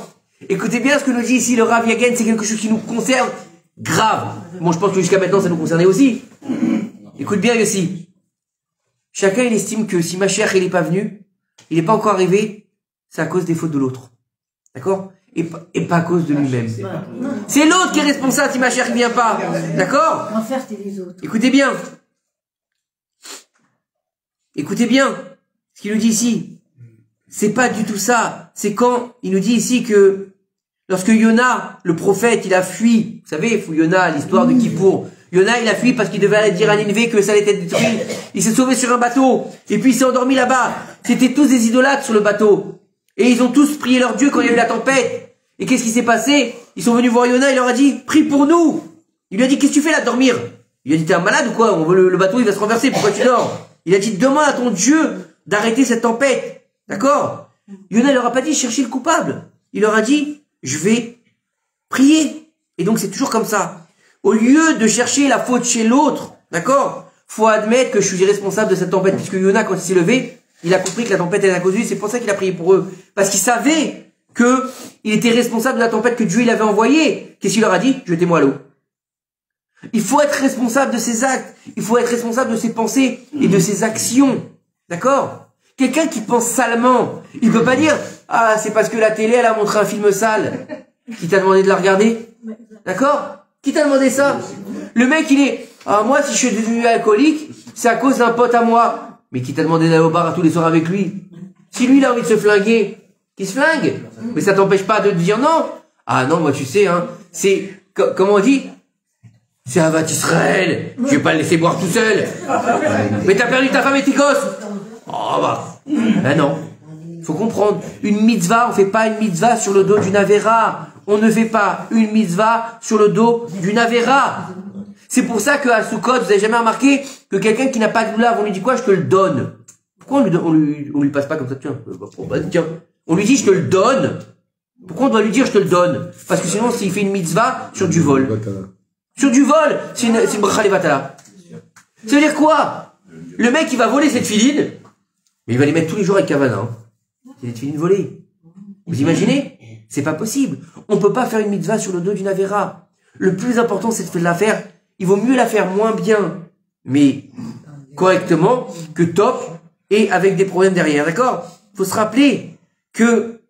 Écoutez bien ce que nous dit ici le Rav Yagen, c'est quelque chose qui nous concerne grave. Bon, je pense que jusqu'à maintenant, ça nous concernait aussi. Écoute bien aussi. Chacun, il estime que si Mashiach, il est pas venu, il est pas encore arrivé, c'est à cause des fautes de l'autre. D'accord? Et pas à cause de lui-même. C'est l'autre qui est responsable si Mashiach, il vient pas. D'accord? L'enfer, c'est les autres. Écoutez bien. Écoutez bien ce qu'il nous dit ici. C'est pas du tout ça. C'est quand il nous dit ici que lorsque Yona, le prophète, il a fui. Vous savez, Yona, l'histoire de Kippour. Yona, il a fui parce qu'il devait aller dire à Ninive que ça allait être détruit. Il s'est sauvé sur un bateau. Et puis il s'est endormi là-bas. C'était tous des idolâtres sur le bateau. Et ils ont tous prié leur Dieu quand il y a eu la tempête. Et qu'est-ce qui s'est passé? Ils sont venus voir Yona, il leur a dit, prie pour nous. Il lui a dit, qu'est-ce que tu fais là, dormir? Il lui a dit, t'es un malade ou quoi? Le bateau, il va se renverser, pourquoi tu dors? Il a dit, demande à ton Dieu d'arrêter cette tempête. D'accord? Yona, il leur a pas dit, cherchez le coupable. Il leur a dit, je vais prier. Et donc, c'est toujours comme ça. Au lieu de chercher la faute chez l'autre, d'accord? Faut admettre que je suis responsable de cette tempête. Puisque Yona, quand il s'est levé, il a compris que la tempête était à cause de lui. C'est pour ça qu'il a prié pour eux. Parce qu'il savait que il était responsable de la tempête que Dieu il avait envoyée. Qu'est-ce qu'il leur a dit? Jetez-moi à l'eau. Il faut être responsable de ses actes. Il faut être responsable de ses pensées et de ses actions. D'accord? Quelqu'un qui pense salement, il peut pas dire, ah, c'est parce que la télé, elle a montré un film sale. Qui t'a demandé de la regarder? D'accord? Qui t'a demandé ça? Le mec, il est, ah, moi, si je suis devenu alcoolique, c'est à cause d'un pote à moi. Mais qui t'a demandé d'aller au bar à tous les soirs avec lui? Si lui, il a envie de se flinguer, qu'il se flingue. Mais ça t'empêche pas de te dire non. Ah non, moi, tu sais, hein, c'est, comment on dit? C'est Avat Israël. Je vais pas le laisser boire tout seul. Mais t'as perdu ta femme et tes gosses. Oh, bah. Ben non. Faut comprendre. Une mitzvah, on fait pas une mitzvah sur le dos d'une avéra. On ne fait pas une mitzvah sur le dos d'une avéra. C'est pour ça qu'à Sukkot, vous avez jamais remarqué que quelqu'un qui n'a pas de loulav, on lui dit quoi? Je te le donne. Pourquoi on lui passe pas comme ça? Tiens, tiens. On lui dit je te le donne. Pourquoi on doit lui dire je te le donne? Parce que sinon, s'il fait une mitzvah sur du vol. Sur du vol, c'est une bracha levatala. Ça veut dire quoi? Le mec, il va voler cette filine, mais il va les mettre tous les jours avec Kavana. Hein. C'est des filines volées. Vous imaginez? C'est pas possible. On peut pas faire une mitzvah sur le dos d'une avéra. Le plus important, c'est de la faire. Il vaut mieux la faire moins bien, mais correctement, que top et avec des problèmes derrière, d'accord? Faut se rappeler que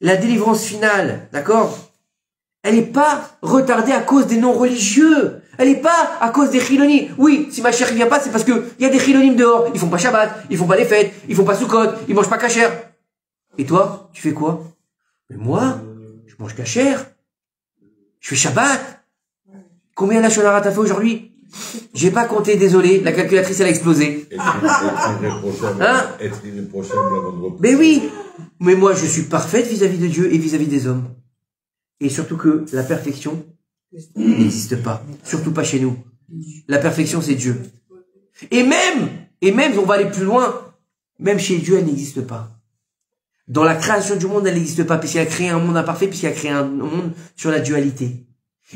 la délivrance finale, d'accord? Elle n'est pas retardée à cause des non-religieux. Elle n'est pas à cause des chilonim. Oui, si ma chère ne vient pas, c'est parce qu'il y a des chilonim dehors. Ils font pas Shabbat, ils font pas les fêtes, ils font pas Sukkot, ils mangent pas kasher. Et toi, tu fais quoi? Mais moi, je mange kasher. Je fais Shabbat. Combien la shonara t'as fait aujourd'hui? J'ai pas compté, désolé. La calculatrice, elle a explosé. Être irréprochable avant de reposer. Mais oui. Mais moi, je suis parfaite vis-à-vis de Dieu et vis-à-vis des hommes. Et surtout que la perfection n'existe pas. Surtout pas chez nous. La perfection, c'est Dieu. Et même, on va aller plus loin, même chez Dieu, elle n'existe pas. Dans la création du monde, elle n'existe pas, puisqu'il a créé un monde imparfait, puisqu'il a créé un monde sur la dualité.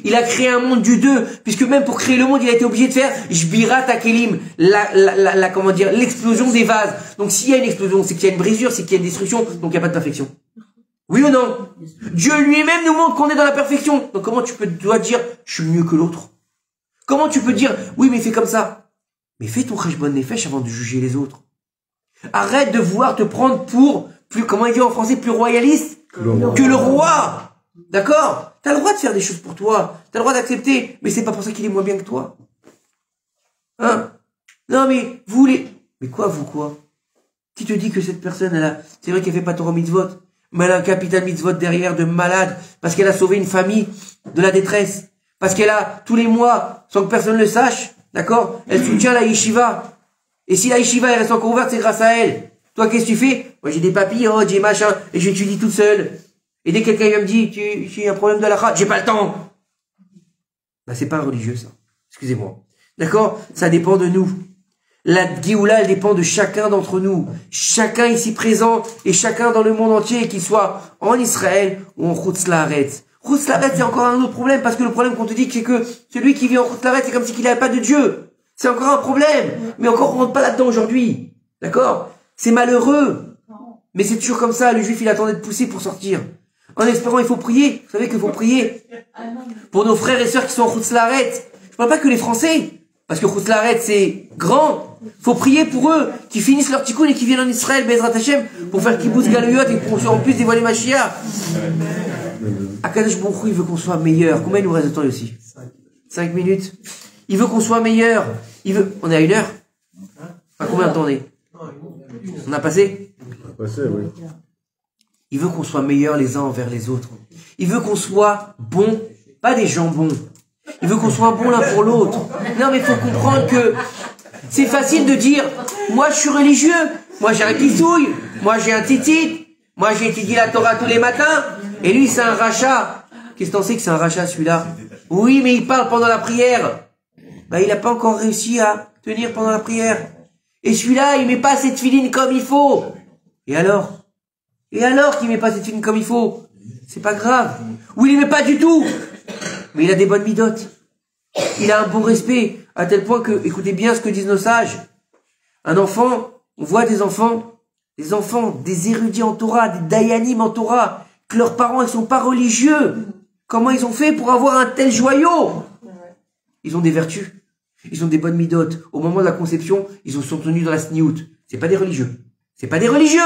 Il a créé un monde du deux, puisque même pour créer le monde, il a été obligé de faire Jbirat Hakelim, comment dire, l'explosion des vases. Donc s'il y a une explosion, c'est qu'il y a une brisure, c'est qu'il y a une destruction, donc il n'y a pas de perfection. Oui ou non? Dieu lui-même nous montre qu'on est dans la perfection. Donc comment tu dois dire, je suis mieux que l'autre? Comment tu peux dire, oui mais fais comme ça? Mais fais ton cheshbon nefesh avant de juger les autres. Arrête de vouloir te prendre pour, comment il dit en français, plus royaliste que le roi. D'accord? T'as le droit de faire des choses pour toi. T'as le droit d'accepter. Mais c'est pas pour ça qu'il est moins bien que toi. Hein? Non mais, mais quoi? Qui te dit que cette personne, c'est vrai qu'elle fait pas Torah mitzvot, mais elle a un capital mitzvot derrière de malade, parce qu'elle a sauvé une famille de la détresse, parce qu'elle a, tous les mois, sans que personne le sache, d'accord? Elle soutient la yeshiva. Et si la yeshiva, elle reste encore ouverte, c'est grâce à elle. Toi, qu'est-ce que tu fais? Moi, j'ai des papiers, j'ai machin, et j'étudie toute seule. Et dès que quelqu'un vient me dire, j'ai un problème de la j'ai pas le temps. Bah, c'est pas un religieux, ça. Excusez-moi. D'accord? Ça dépend de nous. La Géoula, elle dépend de chacun d'entre nous. Chacun ici présent et chacun dans le monde entier, qu'il soit en Israël ou en Chutz La'aretz. Chutz La'aretz, c'est encore un autre problème, parce que le problème qu'on te dit, c'est que celui qui vit en Chutz La'aretz, c'est comme s'il n'avait pas de Dieu. C'est encore un problème. Mais encore, on rentre pas là-dedans aujourd'hui. D'accord? C'est malheureux. Mais c'est toujours comme ça. Le juif, il attendait de pousser pour sortir. En espérant, il faut prier. Vous savez qu'il faut prier pour nos frères et sœurs qui sont en Chutz La'aretz. Je parle pas que les Français. Parce que Chutz La'aretz, c'est grand. Faut prier pour eux, qui finissent leur tikkun et qui viennent en Israël, Bezrat Hashem, pour faire kibbutz galuyot et pour en plus dévoiler Mashiach. Akadosh Baruch Hu, il veut qu'on soit meilleur. Combien il nous reste de temps aussi? 5 minutes. Il veut qu'on soit meilleur. On est à 1 heure? À combien de temps on est? On a passé? On a passé, oui. Il veut qu'on soit meilleur les uns envers les autres. Il veut qu'on soit bons, pas des jambons. Il veut qu'on soit bons l'un pour l'autre. Non, mais il faut comprendre que c'est facile de dire, moi je suis religieux, moi j'ai un kissouille, moi j'ai un titit, moi j'ai étudié la Torah tous les matins, et lui c'est un rachat. Qu'est-ce que t'en sais que c'est un rachat celui-là? Oui, mais il parle pendant la prière. Bah il n'a pas encore réussi à tenir pendant la prière. Et celui-là, il met pas cette filine comme il faut. Et alors qu'il met pas cette filine comme il faut? C'est pas grave. Ou il met pas du tout. Mais il a des bonnes midotes. Il a un bon respect, à tel point que, écoutez bien ce que disent nos sages. Un enfant, on voit des enfants, des érudits en Torah, des dayanim en Torah, que leurs parents, ils sont pas religieux. Comment ils ont fait pour avoir un tel joyau? Ils ont des vertus. Ils ont des bonnes midotes. Au moment de la conception, ils sont tenus dans la sniout. C'est pas des religieux. C'est pas des religieux.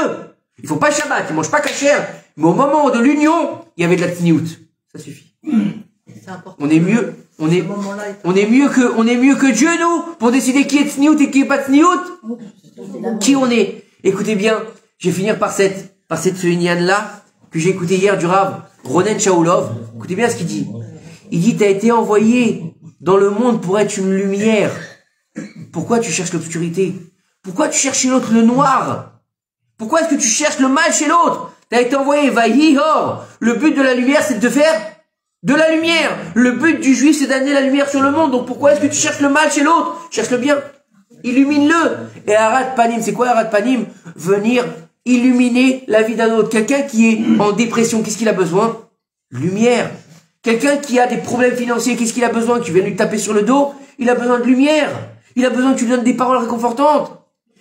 Ils font pas Shabbat, ils mangent pas kasher. Mais au moment de l'union, il y avait de la sniout. Ça suffit. On est mieux que Dieu, nous, pour décider qui est tsniout et qui est pas tsniout. Qui on est? Écoutez bien, je vais finir par cette là que j'ai écouté hier du Rav Ronen Shaulov. Écoutez bien ce qu'il dit. Il dit, t'as été envoyé dans le monde pour être une lumière. Pourquoi tu cherches l'obscurité? Pourquoi tu cherches chez l'autre le noir? Pourquoi est-ce que tu cherches le mal chez l'autre? T'as été envoyé, Vayihor. Le but de la lumière, c'est de faire de la lumière. Le but du juif, c'est d'amener la lumière sur le monde. Donc pourquoi est-ce que tu cherches le mal chez l'autre? Cherche le bien. Illumine-le. Et Arat Panim, c'est quoi Arat Panim? Venir illuminer la vie d'un autre. Quelqu'un qui est en dépression, qu'est-ce qu'il a besoin? Lumière. Quelqu'un qui a des problèmes financiers, qu'est-ce qu'il a besoin? Tu viens lui taper sur le dos? Il a besoin de lumière. Il a besoin que tu lui donnes des paroles réconfortantes.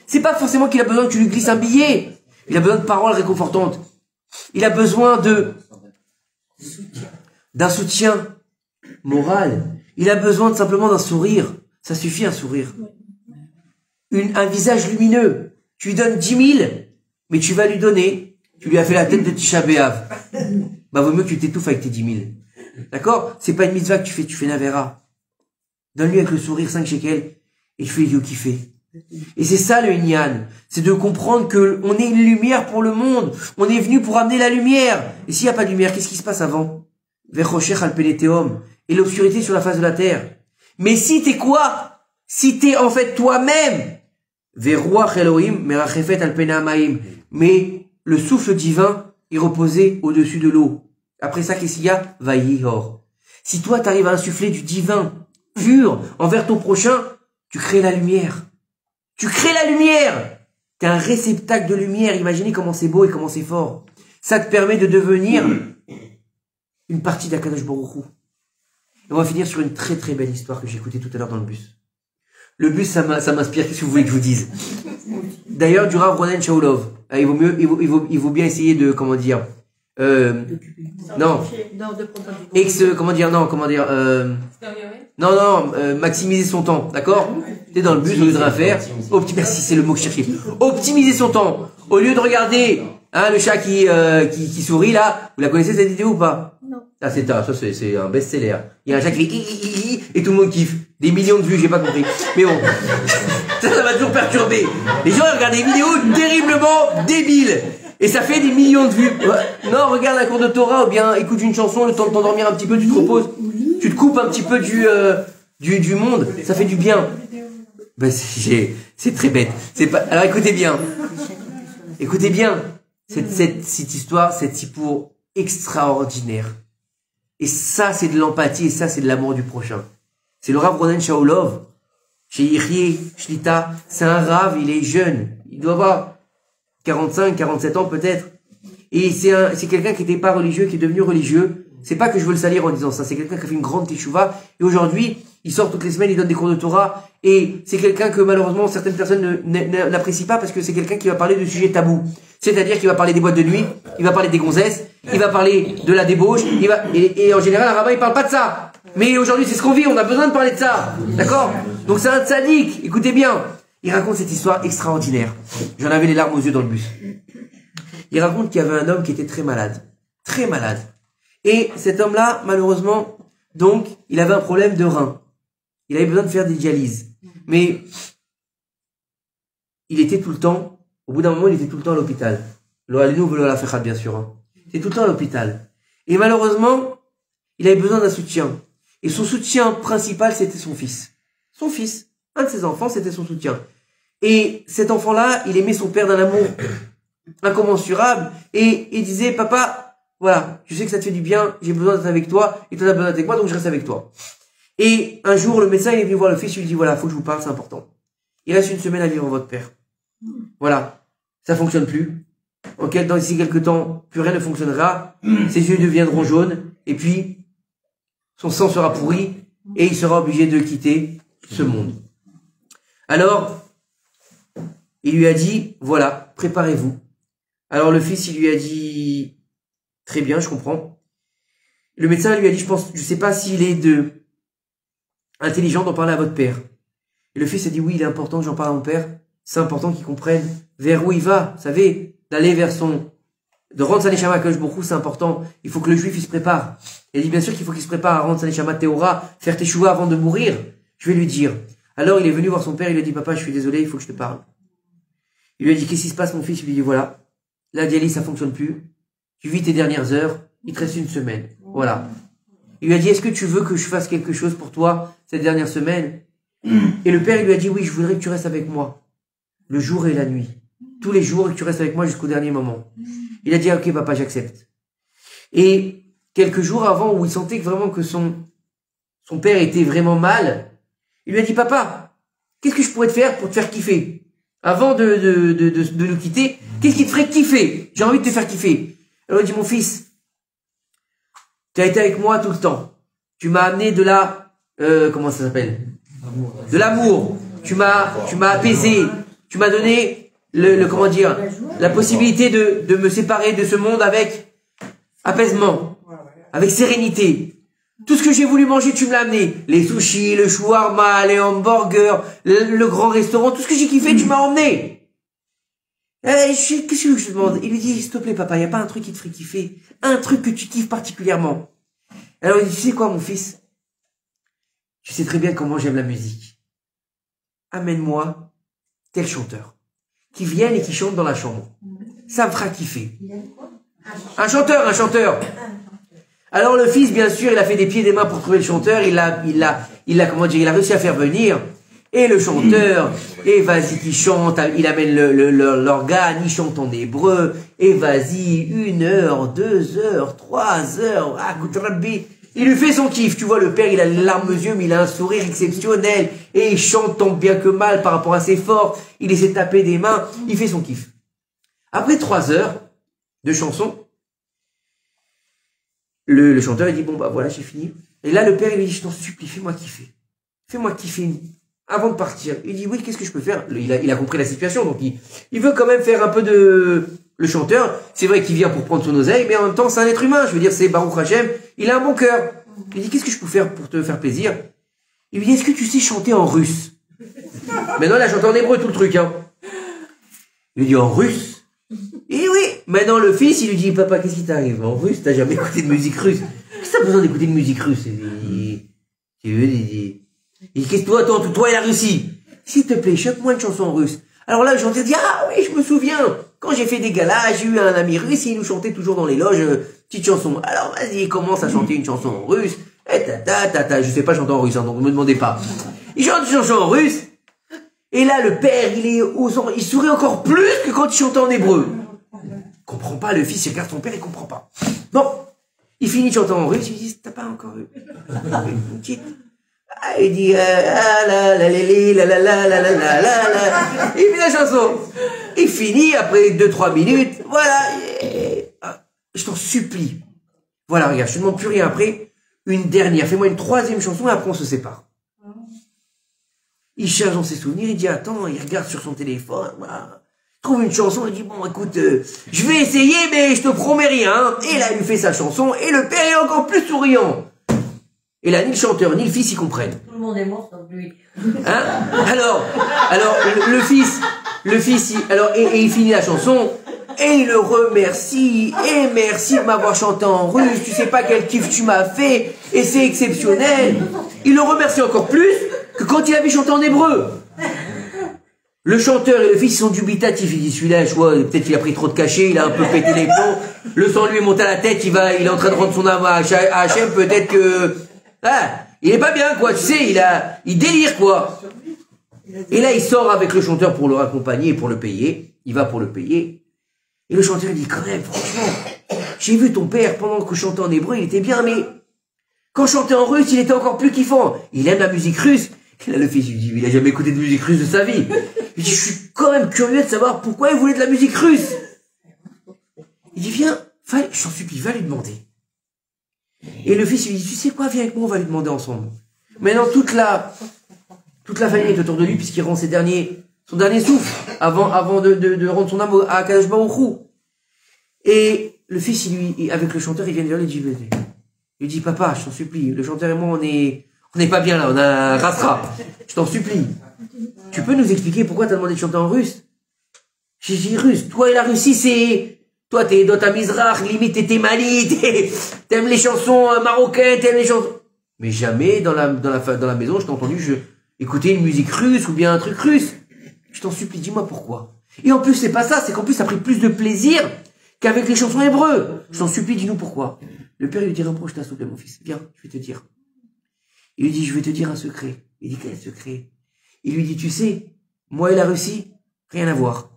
C'est pas forcément qu'il a besoin que tu lui glisses un billet. Il a besoin de paroles réconfortantes. Il a besoin d'un soutien. morale. Il a besoin simplement d'un sourire. Ça suffit un sourire. Un visage lumineux. Tu lui donnes 10 000, mais tu vas lui donner, tu lui as fait la tête de Tisha B'Av. Bah, vaut mieux que tu t'étouffes avec tes 10 000. D'accord? C'est pas une mitzvah que tu fais Navera. Donne-lui avec le sourire 5 shekels, et tu fais idiot kiffer. Et c'est ça le Inyan. C'est de comprendre que on est une lumière pour le monde. On est venu pour amener la lumière. Et s'il n'y a pas de lumière, qu'est-ce qui se passe avant? Vechoshech al peneteum. Et l'obscurité sur la face de la terre. Mais si t'es quoi? Si t'es en fait toi-même, Veruach Elohim merachefet al penamaim. Mais le souffle divin est reposé au-dessus de l'eau. Après ça, qu'est-ce qu'il y a? Vayihor. Si toi t'arrives à insuffler du divin pur envers ton prochain, tu crées la lumière. Tu crées la lumière. T'es un réceptacle de lumière. Imaginez comment c'est beau et comment c'est fort. Ça te permet de devenir une partie d'Akadosh Baruch Hu. Et on va finir sur une très très belle histoire que j'ai écoutée tout à l'heure dans le bus. Le bus, ça m'inspire. Qu'est-ce que vous voulez que je vous dise? D'ailleurs, du Rav Ronen Shaulov. Il vaut bien essayer de, comment dire, maximiser son temps, d'accord? T'es dans le bus, au lieu de rien faire, merci, c'est le mot que je cherchais. Optimiser son temps. Au lieu de regarder, le chat qui sourit là, vous la connaissez cette vidéo ou pas? Non. Ah, c'est un best-seller. Il y a un chat qui fait et tout le monde kiffe. Des millions de vues, j'ai pas compris. Mais bon. Ça va toujours perturber. Les gens regardent des vidéos terriblement débiles. Et ça fait des millions de vues. Non, regarde un cours de Torah ou bien écoute une chanson, le temps de t'endormir un petit peu, tu te reposes. Tu te coupes un petit peu du monde. Ça fait du bien. Ben, c'est très bête. Alors écoutez bien. Écoutez bien. Cette histoire, cette sipour extraordinaire. Et ça, c'est de l'empathie et ça, c'est de l'amour du prochain. C'est le Rav Ronen Shaulov. Chez Yechie Shlita. C'est un Rav, il est jeune. Il doit avoir 45, 47 ans peut-être. Et c'est quelqu'un qui n'était pas religieux, qui est devenu religieux. C'est pas que je veux le salir en disant ça. C'est quelqu'un qui a fait une grande teshuva. Et aujourd'hui, il sort toutes les semaines, il donne des cours de Torah. Et c'est quelqu'un que malheureusement certaines personnes n'apprécient pas parce que c'est quelqu'un qui va parler de sujets tabous. C'est-à-dire qu'il va parler des boîtes de nuit, il va parler des gonzesses, il va parler de la débauche, et en général, un rabbin, il parle pas de ça. Mais aujourd'hui, c'est ce qu'on vit, on a besoin de parler de ça. D'accord? Donc c'est un tzaddik, écoutez bien. Il raconte cette histoire extraordinaire. J'en avais les larmes aux yeux dans le bus. Il raconte qu'il y avait un homme qui était très malade. Très malade. Et cet homme-là, malheureusement, donc, il avait un problème de rein. Il avait besoin de faire des dialyses. Mais, il était tout le temps, au bout d'un moment, il était tout le temps à l'hôpital. L'Oalenu veut la faire, bien sûr. Hein. Il était tout le temps à l'hôpital. Et malheureusement, il avait besoin d'un soutien. Et son soutien principal, c'était son fils. Son fils. Un de ses enfants, c'était son soutien. Et cet enfant-là, il aimait son père d'un amour incommensurable. Et il disait, papa, voilà, je sais que ça te fait du bien, j'ai besoin d'être avec toi, et toi t'as besoin d'être avec moi, donc je reste avec toi. Et un jour, le médecin, il est venu voir le fils, il lui dit, voilà, faut que je vous parle, c'est important. Il reste une semaine à vivre votre père. Voilà. Ça fonctionne plus. Ok, d'ici quelques temps, plus rien ne fonctionnera. Ses yeux deviendront jaunes, et puis, son sang sera pourri, et il sera obligé de quitter ce monde. Alors, il lui a dit, voilà, préparez-vous. Alors le fils, il lui a dit, très bien, je comprends. Le médecin lui a dit, je sais pas s'il est intelligent d'en parler à votre père. Et le fils a dit, oui, il est important que j'en parle à mon père. C'est important qu'il comprenne vers où il va. Vous savez, d'aller vers de rendre sa neshama à Akadosh Baruch Hu, c'est important. Il faut que le juif, il se prépare. Il a dit, bien sûr qu'il faut qu'il se prépare à rendre sa neshama Théora, faire teshuva avant de mourir. Je vais lui dire. Alors il est venu voir son père, il lui a dit, papa, je suis désolé, il faut que je te parle. Il lui a dit, qu'est-ce qui se passe, mon fils? Il lui a dit, voilà, la dialyse, ça fonctionne plus. Tu vis tes dernières heures, il te reste une semaine. Voilà. Il lui a dit, est-ce que tu veux que je fasse quelque chose pour toi cette dernière semaine? Et le père, il lui a dit, oui, je voudrais que tu restes avec moi. Le jour et la nuit. Tous les jours, et que tu restes avec moi jusqu'au dernier moment. Il a dit, ok, papa, j'accepte. Et quelques jours avant, où il sentait vraiment que son père était vraiment mal, il lui a dit, papa, qu'est-ce que je pourrais te faire pour te faire kiffer? Avant de nous quitter, qu'est-ce qui te ferait kiffer? J'ai envie de te faire kiffer. Alors il dit, mon fils, tu as été avec moi tout le temps. Tu m'as amené de la, comment ça s'appelle? De l'amour. Tu m'as apaisé. Tu m'as donné comment dire, la possibilité de me séparer de ce monde avec apaisement, avec sérénité. Tout ce que j'ai voulu manger, tu me l'as amené. Les sushis, le shawarma, les hamburgers, le grand restaurant, tout ce que j'ai kiffé, tu m'as emmené. Qu'est-ce que je te demande? Il lui dit, s'il te plaît, papa, y a pas un truc qui te ferait kiffer? Un truc que tu kiffes particulièrement? Alors il dit, tu sais quoi, mon fils? Tu sais très bien comment j'aime la musique. Amène-moi tel chanteur qui vienne et qui chante dans la chambre. Ça me fera kiffer. Un chanteur. Alors le fils, bien sûr, il a fait des pieds et des mains pour trouver le chanteur. Il a réussi à faire venir. Et le chanteur, et vas-y qui chante, il amène l'organe, il chante en hébreu. Et vas-y, 1 heure, 2 heures, 3 heures. Ah, écoute, Rabbi. Il lui fait son kiff, tu vois, le père, il a les larmes aux yeux, mais il a un sourire exceptionnel, et il chante tant bien que mal par rapport à ses forces, il essaie de taper des mains, il fait son kiff. Après 3 heures de chanson, le chanteur, il dit, bon, bah voilà, j'ai fini. Et là, le père, il lui dit, je t'en supplie, fais-moi kiffer. Fais-moi kiffer avant de partir. Il dit, oui, qu'est-ce que je peux faire? Il a compris la situation, donc il veut quand même faire un peu de... Le chanteur, c'est vrai qu'il vient pour prendre son oseille, mais en même temps, c'est un être humain. Je veux dire, c'est Baruch Hashem, il a un bon cœur. Il dit, qu'est-ce que je peux faire pour te faire plaisir? Il lui dit, est-ce que tu sais chanter en russe? Maintenant, il a chanté en hébreu tout le truc, hein. Il lui dit, en russe? Et oui. Maintenant, le fils, il lui dit, papa, qu'est-ce qui t'arrive? En russe, t'as jamais écouté de musique russe? Qu'est-ce que t'as besoin d'écouter de musique russe? Il dit, qu'est-ce que toi et la Russie? S'il te plaît, chante-moi une chanson en russe. Alors là, le chanteur dit, ah oui, je me souviens. Quand j'ai fait des galas, j'ai eu un ami russe, il nous chantait toujours dans les loges, petite chanson. Alors vas-y, il commence à chanter une chanson en russe. Et je sais pas chanter en russe, hein, donc ne me demandez pas. Il chante une chanson en russe. Et là, le père, il sourit encore plus que quand il chantait en hébreu. Il comprend pas, le fils, il regarde son père, il comprend pas. Bon, il finit de chanter en russe, il dit, t'as pas encore eu une petite... Ah, il dit, il fait la chanson. Il finit après 2-3 minutes. Voilà. Je t'en supplie. Voilà, regarde, je te demande plus rien après. Une dernière. Fais-moi une 3e chanson et après on se sépare. Il cherche dans ses souvenirs. Il dit, attends, il regarde sur son téléphone. Voilà. Il trouve une chanson. Il dit, bon, écoute, je vais essayer, mais je te promets rien. Et là, il lui fait sa chanson. Et le père est encore plus souriant. Et là, ni le chanteur, ni le fils, ils comprennent. Tout le monde est mort sauf lui. Hein? Alors, le fils, et il finit la chanson, et il le remercie, et merci de m'avoir chanté en russe, tu sais pas quel kiff tu m'as fait, et c'est exceptionnel. Il le remercie encore plus que quand il avait chanté en hébreu. Le chanteur et le fils sont dubitatifs, il dit, celui-là, je vois, peut-être qu'il a pris trop de cachets, il a un peu pété les plombs, le sang lui est monté à la tête, il est en train de rendre son âme à Hachem, peut-être que... Ah, il est pas bien, quoi, tu sais, il délire, quoi. Et là, il sort avec le chanteur pour le raccompagner, pour le payer. Il va pour le payer. Et le chanteur, il dit, quand même, franchement, j'ai vu ton père, pendant que je chantais en hébreu, il était bien, mais quand je chantais en russe, il était encore plus kiffant. Il aime la musique russe. Et là, le fils, il dit, il a jamais écouté de musique russe de sa vie. Il dit, je suis quand même curieux de savoir pourquoi il voulait de la musique russe. Il dit, viens, je t'en supplie, va lui demander. Et le fils lui dit, tu sais quoi, viens avec moi, on va lui demander ensemble. Maintenant, toute la famille est autour de lui, puisqu'il rend son dernier souffle, avant de rendre son âme à Kadosh Baruch Hu. Et le fils, avec le chanteur, il vient vers lui, il dit, papa, je t'en supplie, le chanteur et moi, on n'est pas bien là, on a un rastra. Je t'en supplie. Tu peux nous expliquer pourquoi t'as demandé de chanter en russe? J'ai dit russe. Toi et la Russie, c'est... Toi, t'es dans ta Mizrach, limite t'es Mali, t'aimes les chansons marocaines, t'aimes les chansons... Mais jamais dans la maison, je t'ai entendu écouter une musique russe ou bien un truc russe. Je t'en supplie, dis-moi pourquoi. Et en plus, c'est pas ça, c'est qu'en plus, t'as pris plus de plaisir qu'avec les chansons hébreux. Je t'en supplie, dis-nous pourquoi. Le père lui dit, rapproche-toi, s'il te plaît, mon fils. Viens, je vais te dire. Il lui dit, je vais te dire un secret. Il dit, quel secret? Il lui dit, tu sais, moi et la Russie, rien à voir.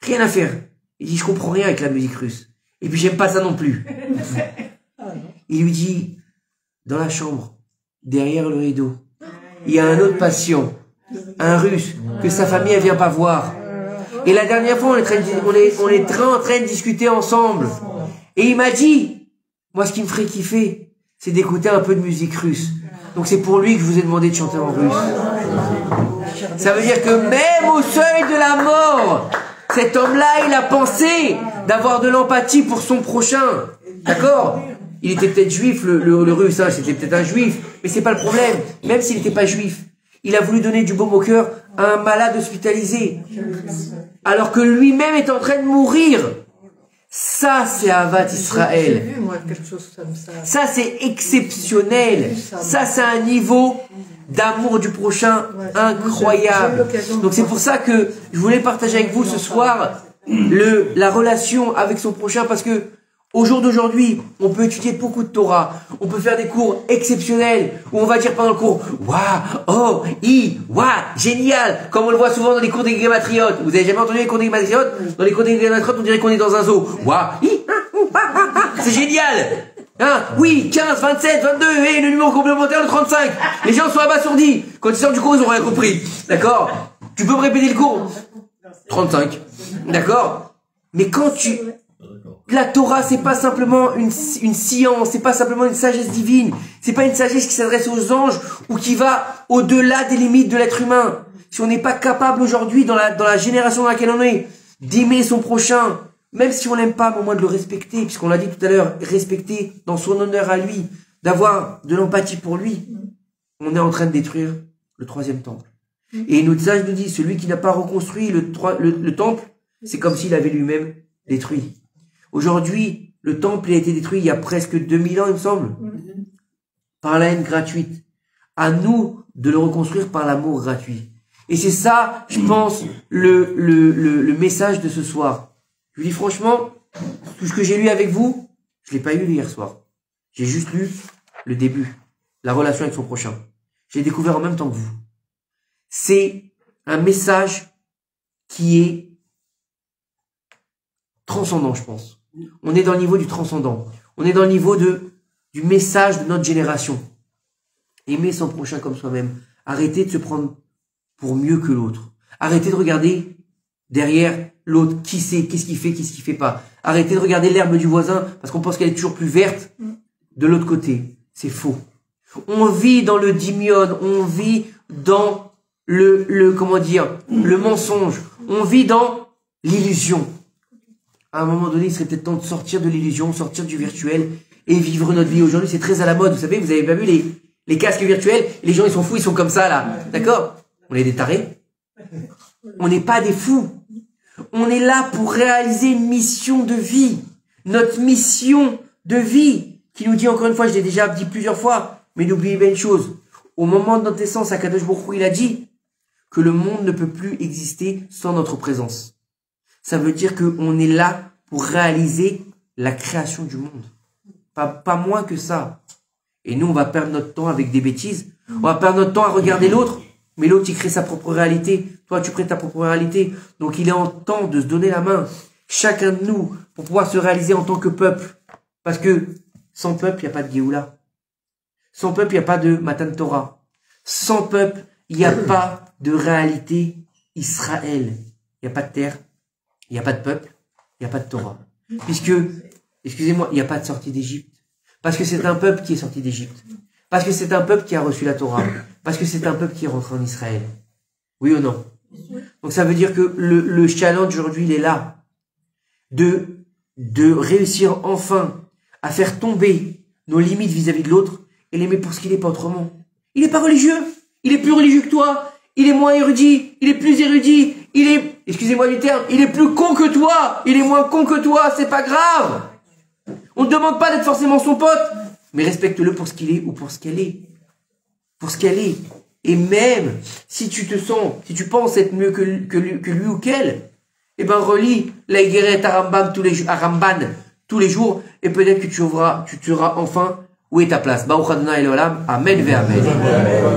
Rien à faire. Il dit, je comprends rien avec la musique russe. Et puis, j'aime pas ça non plus. Il lui dit, dans la chambre, derrière le rideau, il y a un autre patient, un russe, que sa famille, elle vient pas voir. Et la dernière fois, on est en train de discuter ensemble. Et il m'a dit, moi, ce qui me ferait kiffer, c'est d'écouter un peu de musique russe. Donc c'est pour lui que je vous ai demandé de chanter en russe. Ça veut dire que même au seuil de la mort, cet homme-là, il a pensé d'avoir de l'empathie pour son prochain. D'accord? Il était peut-être juif, le russe, hein, c'était peut-être un juif, mais c'est pas le problème. Même s'il n'était pas juif, il a voulu donner du baume au cœur à un malade hospitalisé, alors que lui-même est en train de mourir. Ça, c'est Avat Israël. J'ai vu, moi, quelque chose comme ça. Ça, c'est exceptionnel. Ça, c'est un niveau d'amour du prochain incroyable. Donc, c'est pour ça que je voulais partager avec vous ce soir la relation avec son prochain, parce que au jour d'aujourd'hui, on peut étudier beaucoup de Torah, on peut faire des cours exceptionnels, où on va dire pendant le cours, waouh, génial, comme on le voit souvent dans les cours des Gématriotes. Vous avez jamais entendu les cours des Gématriotes? Dans les cours des Gématriotes, on dirait qu'on est dans un zoo. C'est génial! Hein? Oui, 15, 27, 22, et le numéro complémentaire, le 35. Les gens sont abasourdis. Quand ils sortent du cours, ils ont rien compris. D'accord? Tu peux me répéter le cours? 35. D'accord? Mais quand la Torah, c'est pas simplement une science, c'est pas simplement une sagesse divine, c'est pas une sagesse qui s'adresse aux anges ou qui va au-delà des limites de l'être humain. Si on n'est pas capable aujourd'hui, dans la génération dans laquelle on est, d'aimer son prochain, même si on l'aime pas, mais au moins de le respecter, puisqu'on l'a dit tout à l'heure, respecter dans son honneur à lui, d'avoir de l'empathie pour lui, on est en train de détruire le troisième temple. Et notre sage nous dit, celui qui n'a pas reconstruit le temple, c'est comme s'il avait lui-même détruit. Aujourd'hui, le temple a été détruit il y a presque 2000 ans, il me semble, par la haine gratuite. À nous de le reconstruire par l'amour gratuit. Et c'est ça, je pense, le message de ce soir. Je vous dis franchement, tout ce que j'ai lu avec vous, je l'ai pas eu hier soir. J'ai juste lu le début, la relation avec son prochain. J'ai découvert en même temps que vous. C'est un message qui est transcendant, je pense. On est dans le niveau du transcendant. On est dans le niveau du message de notre génération. Aimer son prochain comme soi-même. Arrêtez de se prendre pour mieux que l'autre. Arrêtez de regarder derrière l'autre qui c'est, qu'est-ce qu'il fait pas. Arrêtez de regarder l'herbe du voisin parce qu'on pense qu'elle est toujours plus verte de l'autre côté. C'est faux. On vit dans le dymion, on vit dans le mensonge. On vit dans l'illusion. À un moment donné, il serait peut-être temps de sortir de l'illusion, sortir du virtuel et vivre notre vie. Aujourd'hui, c'est très à la mode. Vous savez, vous avez pas vu les casques virtuels? Les gens, ils sont fous, ils sont comme ça, là. D'accord? On est des tarés. On n'est pas des fous. On est là pour réaliser une mission de vie. Notre mission de vie, qui nous dit, encore une fois, je l'ai déjà dit plusieurs fois, mais n'oubliez pas une chose. Au moment de notre naissance, Akadosh Baruch Hu, il a dit que le monde ne peut plus exister sans notre présence. Ça veut dire qu'on est là pour réaliser la création du monde. Pas moins que ça. Et nous, on va perdre notre temps avec des bêtises. On va perdre notre temps à regarder l'autre. Mais l'autre, il crée sa propre réalité. Toi, tu crées ta propre réalité. Donc, il est en temps de se donner la main. Chacun de nous, pour pouvoir se réaliser en tant que peuple. Parce que sans peuple, il n'y a pas de Géoula. Sans peuple, il n'y a pas de Matan Torah. Sans peuple, il n'y a pas de réalité Israël. Il n'y a pas de terre. Il n'y a pas de peuple, il n'y a pas de Torah. Puisque, excusez-moi, il n'y a pas de sortie d'Égypte. Parce que c'est un peuple qui est sorti d'Égypte. Parce que c'est un peuple qui a reçu la Torah. Parce que c'est un peuple qui est rentré en Israël. Oui ou non? Donc ça veut dire que le challenge aujourd'hui, il est là. De réussir enfin à faire tomber nos limites vis-à-vis de l'autre et l'aimer pour ce qu'il est, pas autrement. Il n'est pas religieux. Il est plus religieux que toi. Il est moins érudit. Il est plus érudit. Il est, excusez-moi du terme, il est plus con que toi, il est moins con que toi, c'est pas grave. On ne demande pas d'être forcément son pote, mais respecte-le pour ce qu'il est ou pour ce qu'elle est. Pour ce qu'elle est. Et même si tu penses être mieux que lui ou qu'elle, eh ben relis la Igeret à Ramban tous les jours, et peut-être que tu sauras enfin où est ta place. Baruch Adonai Elohim, Amen ve Amen.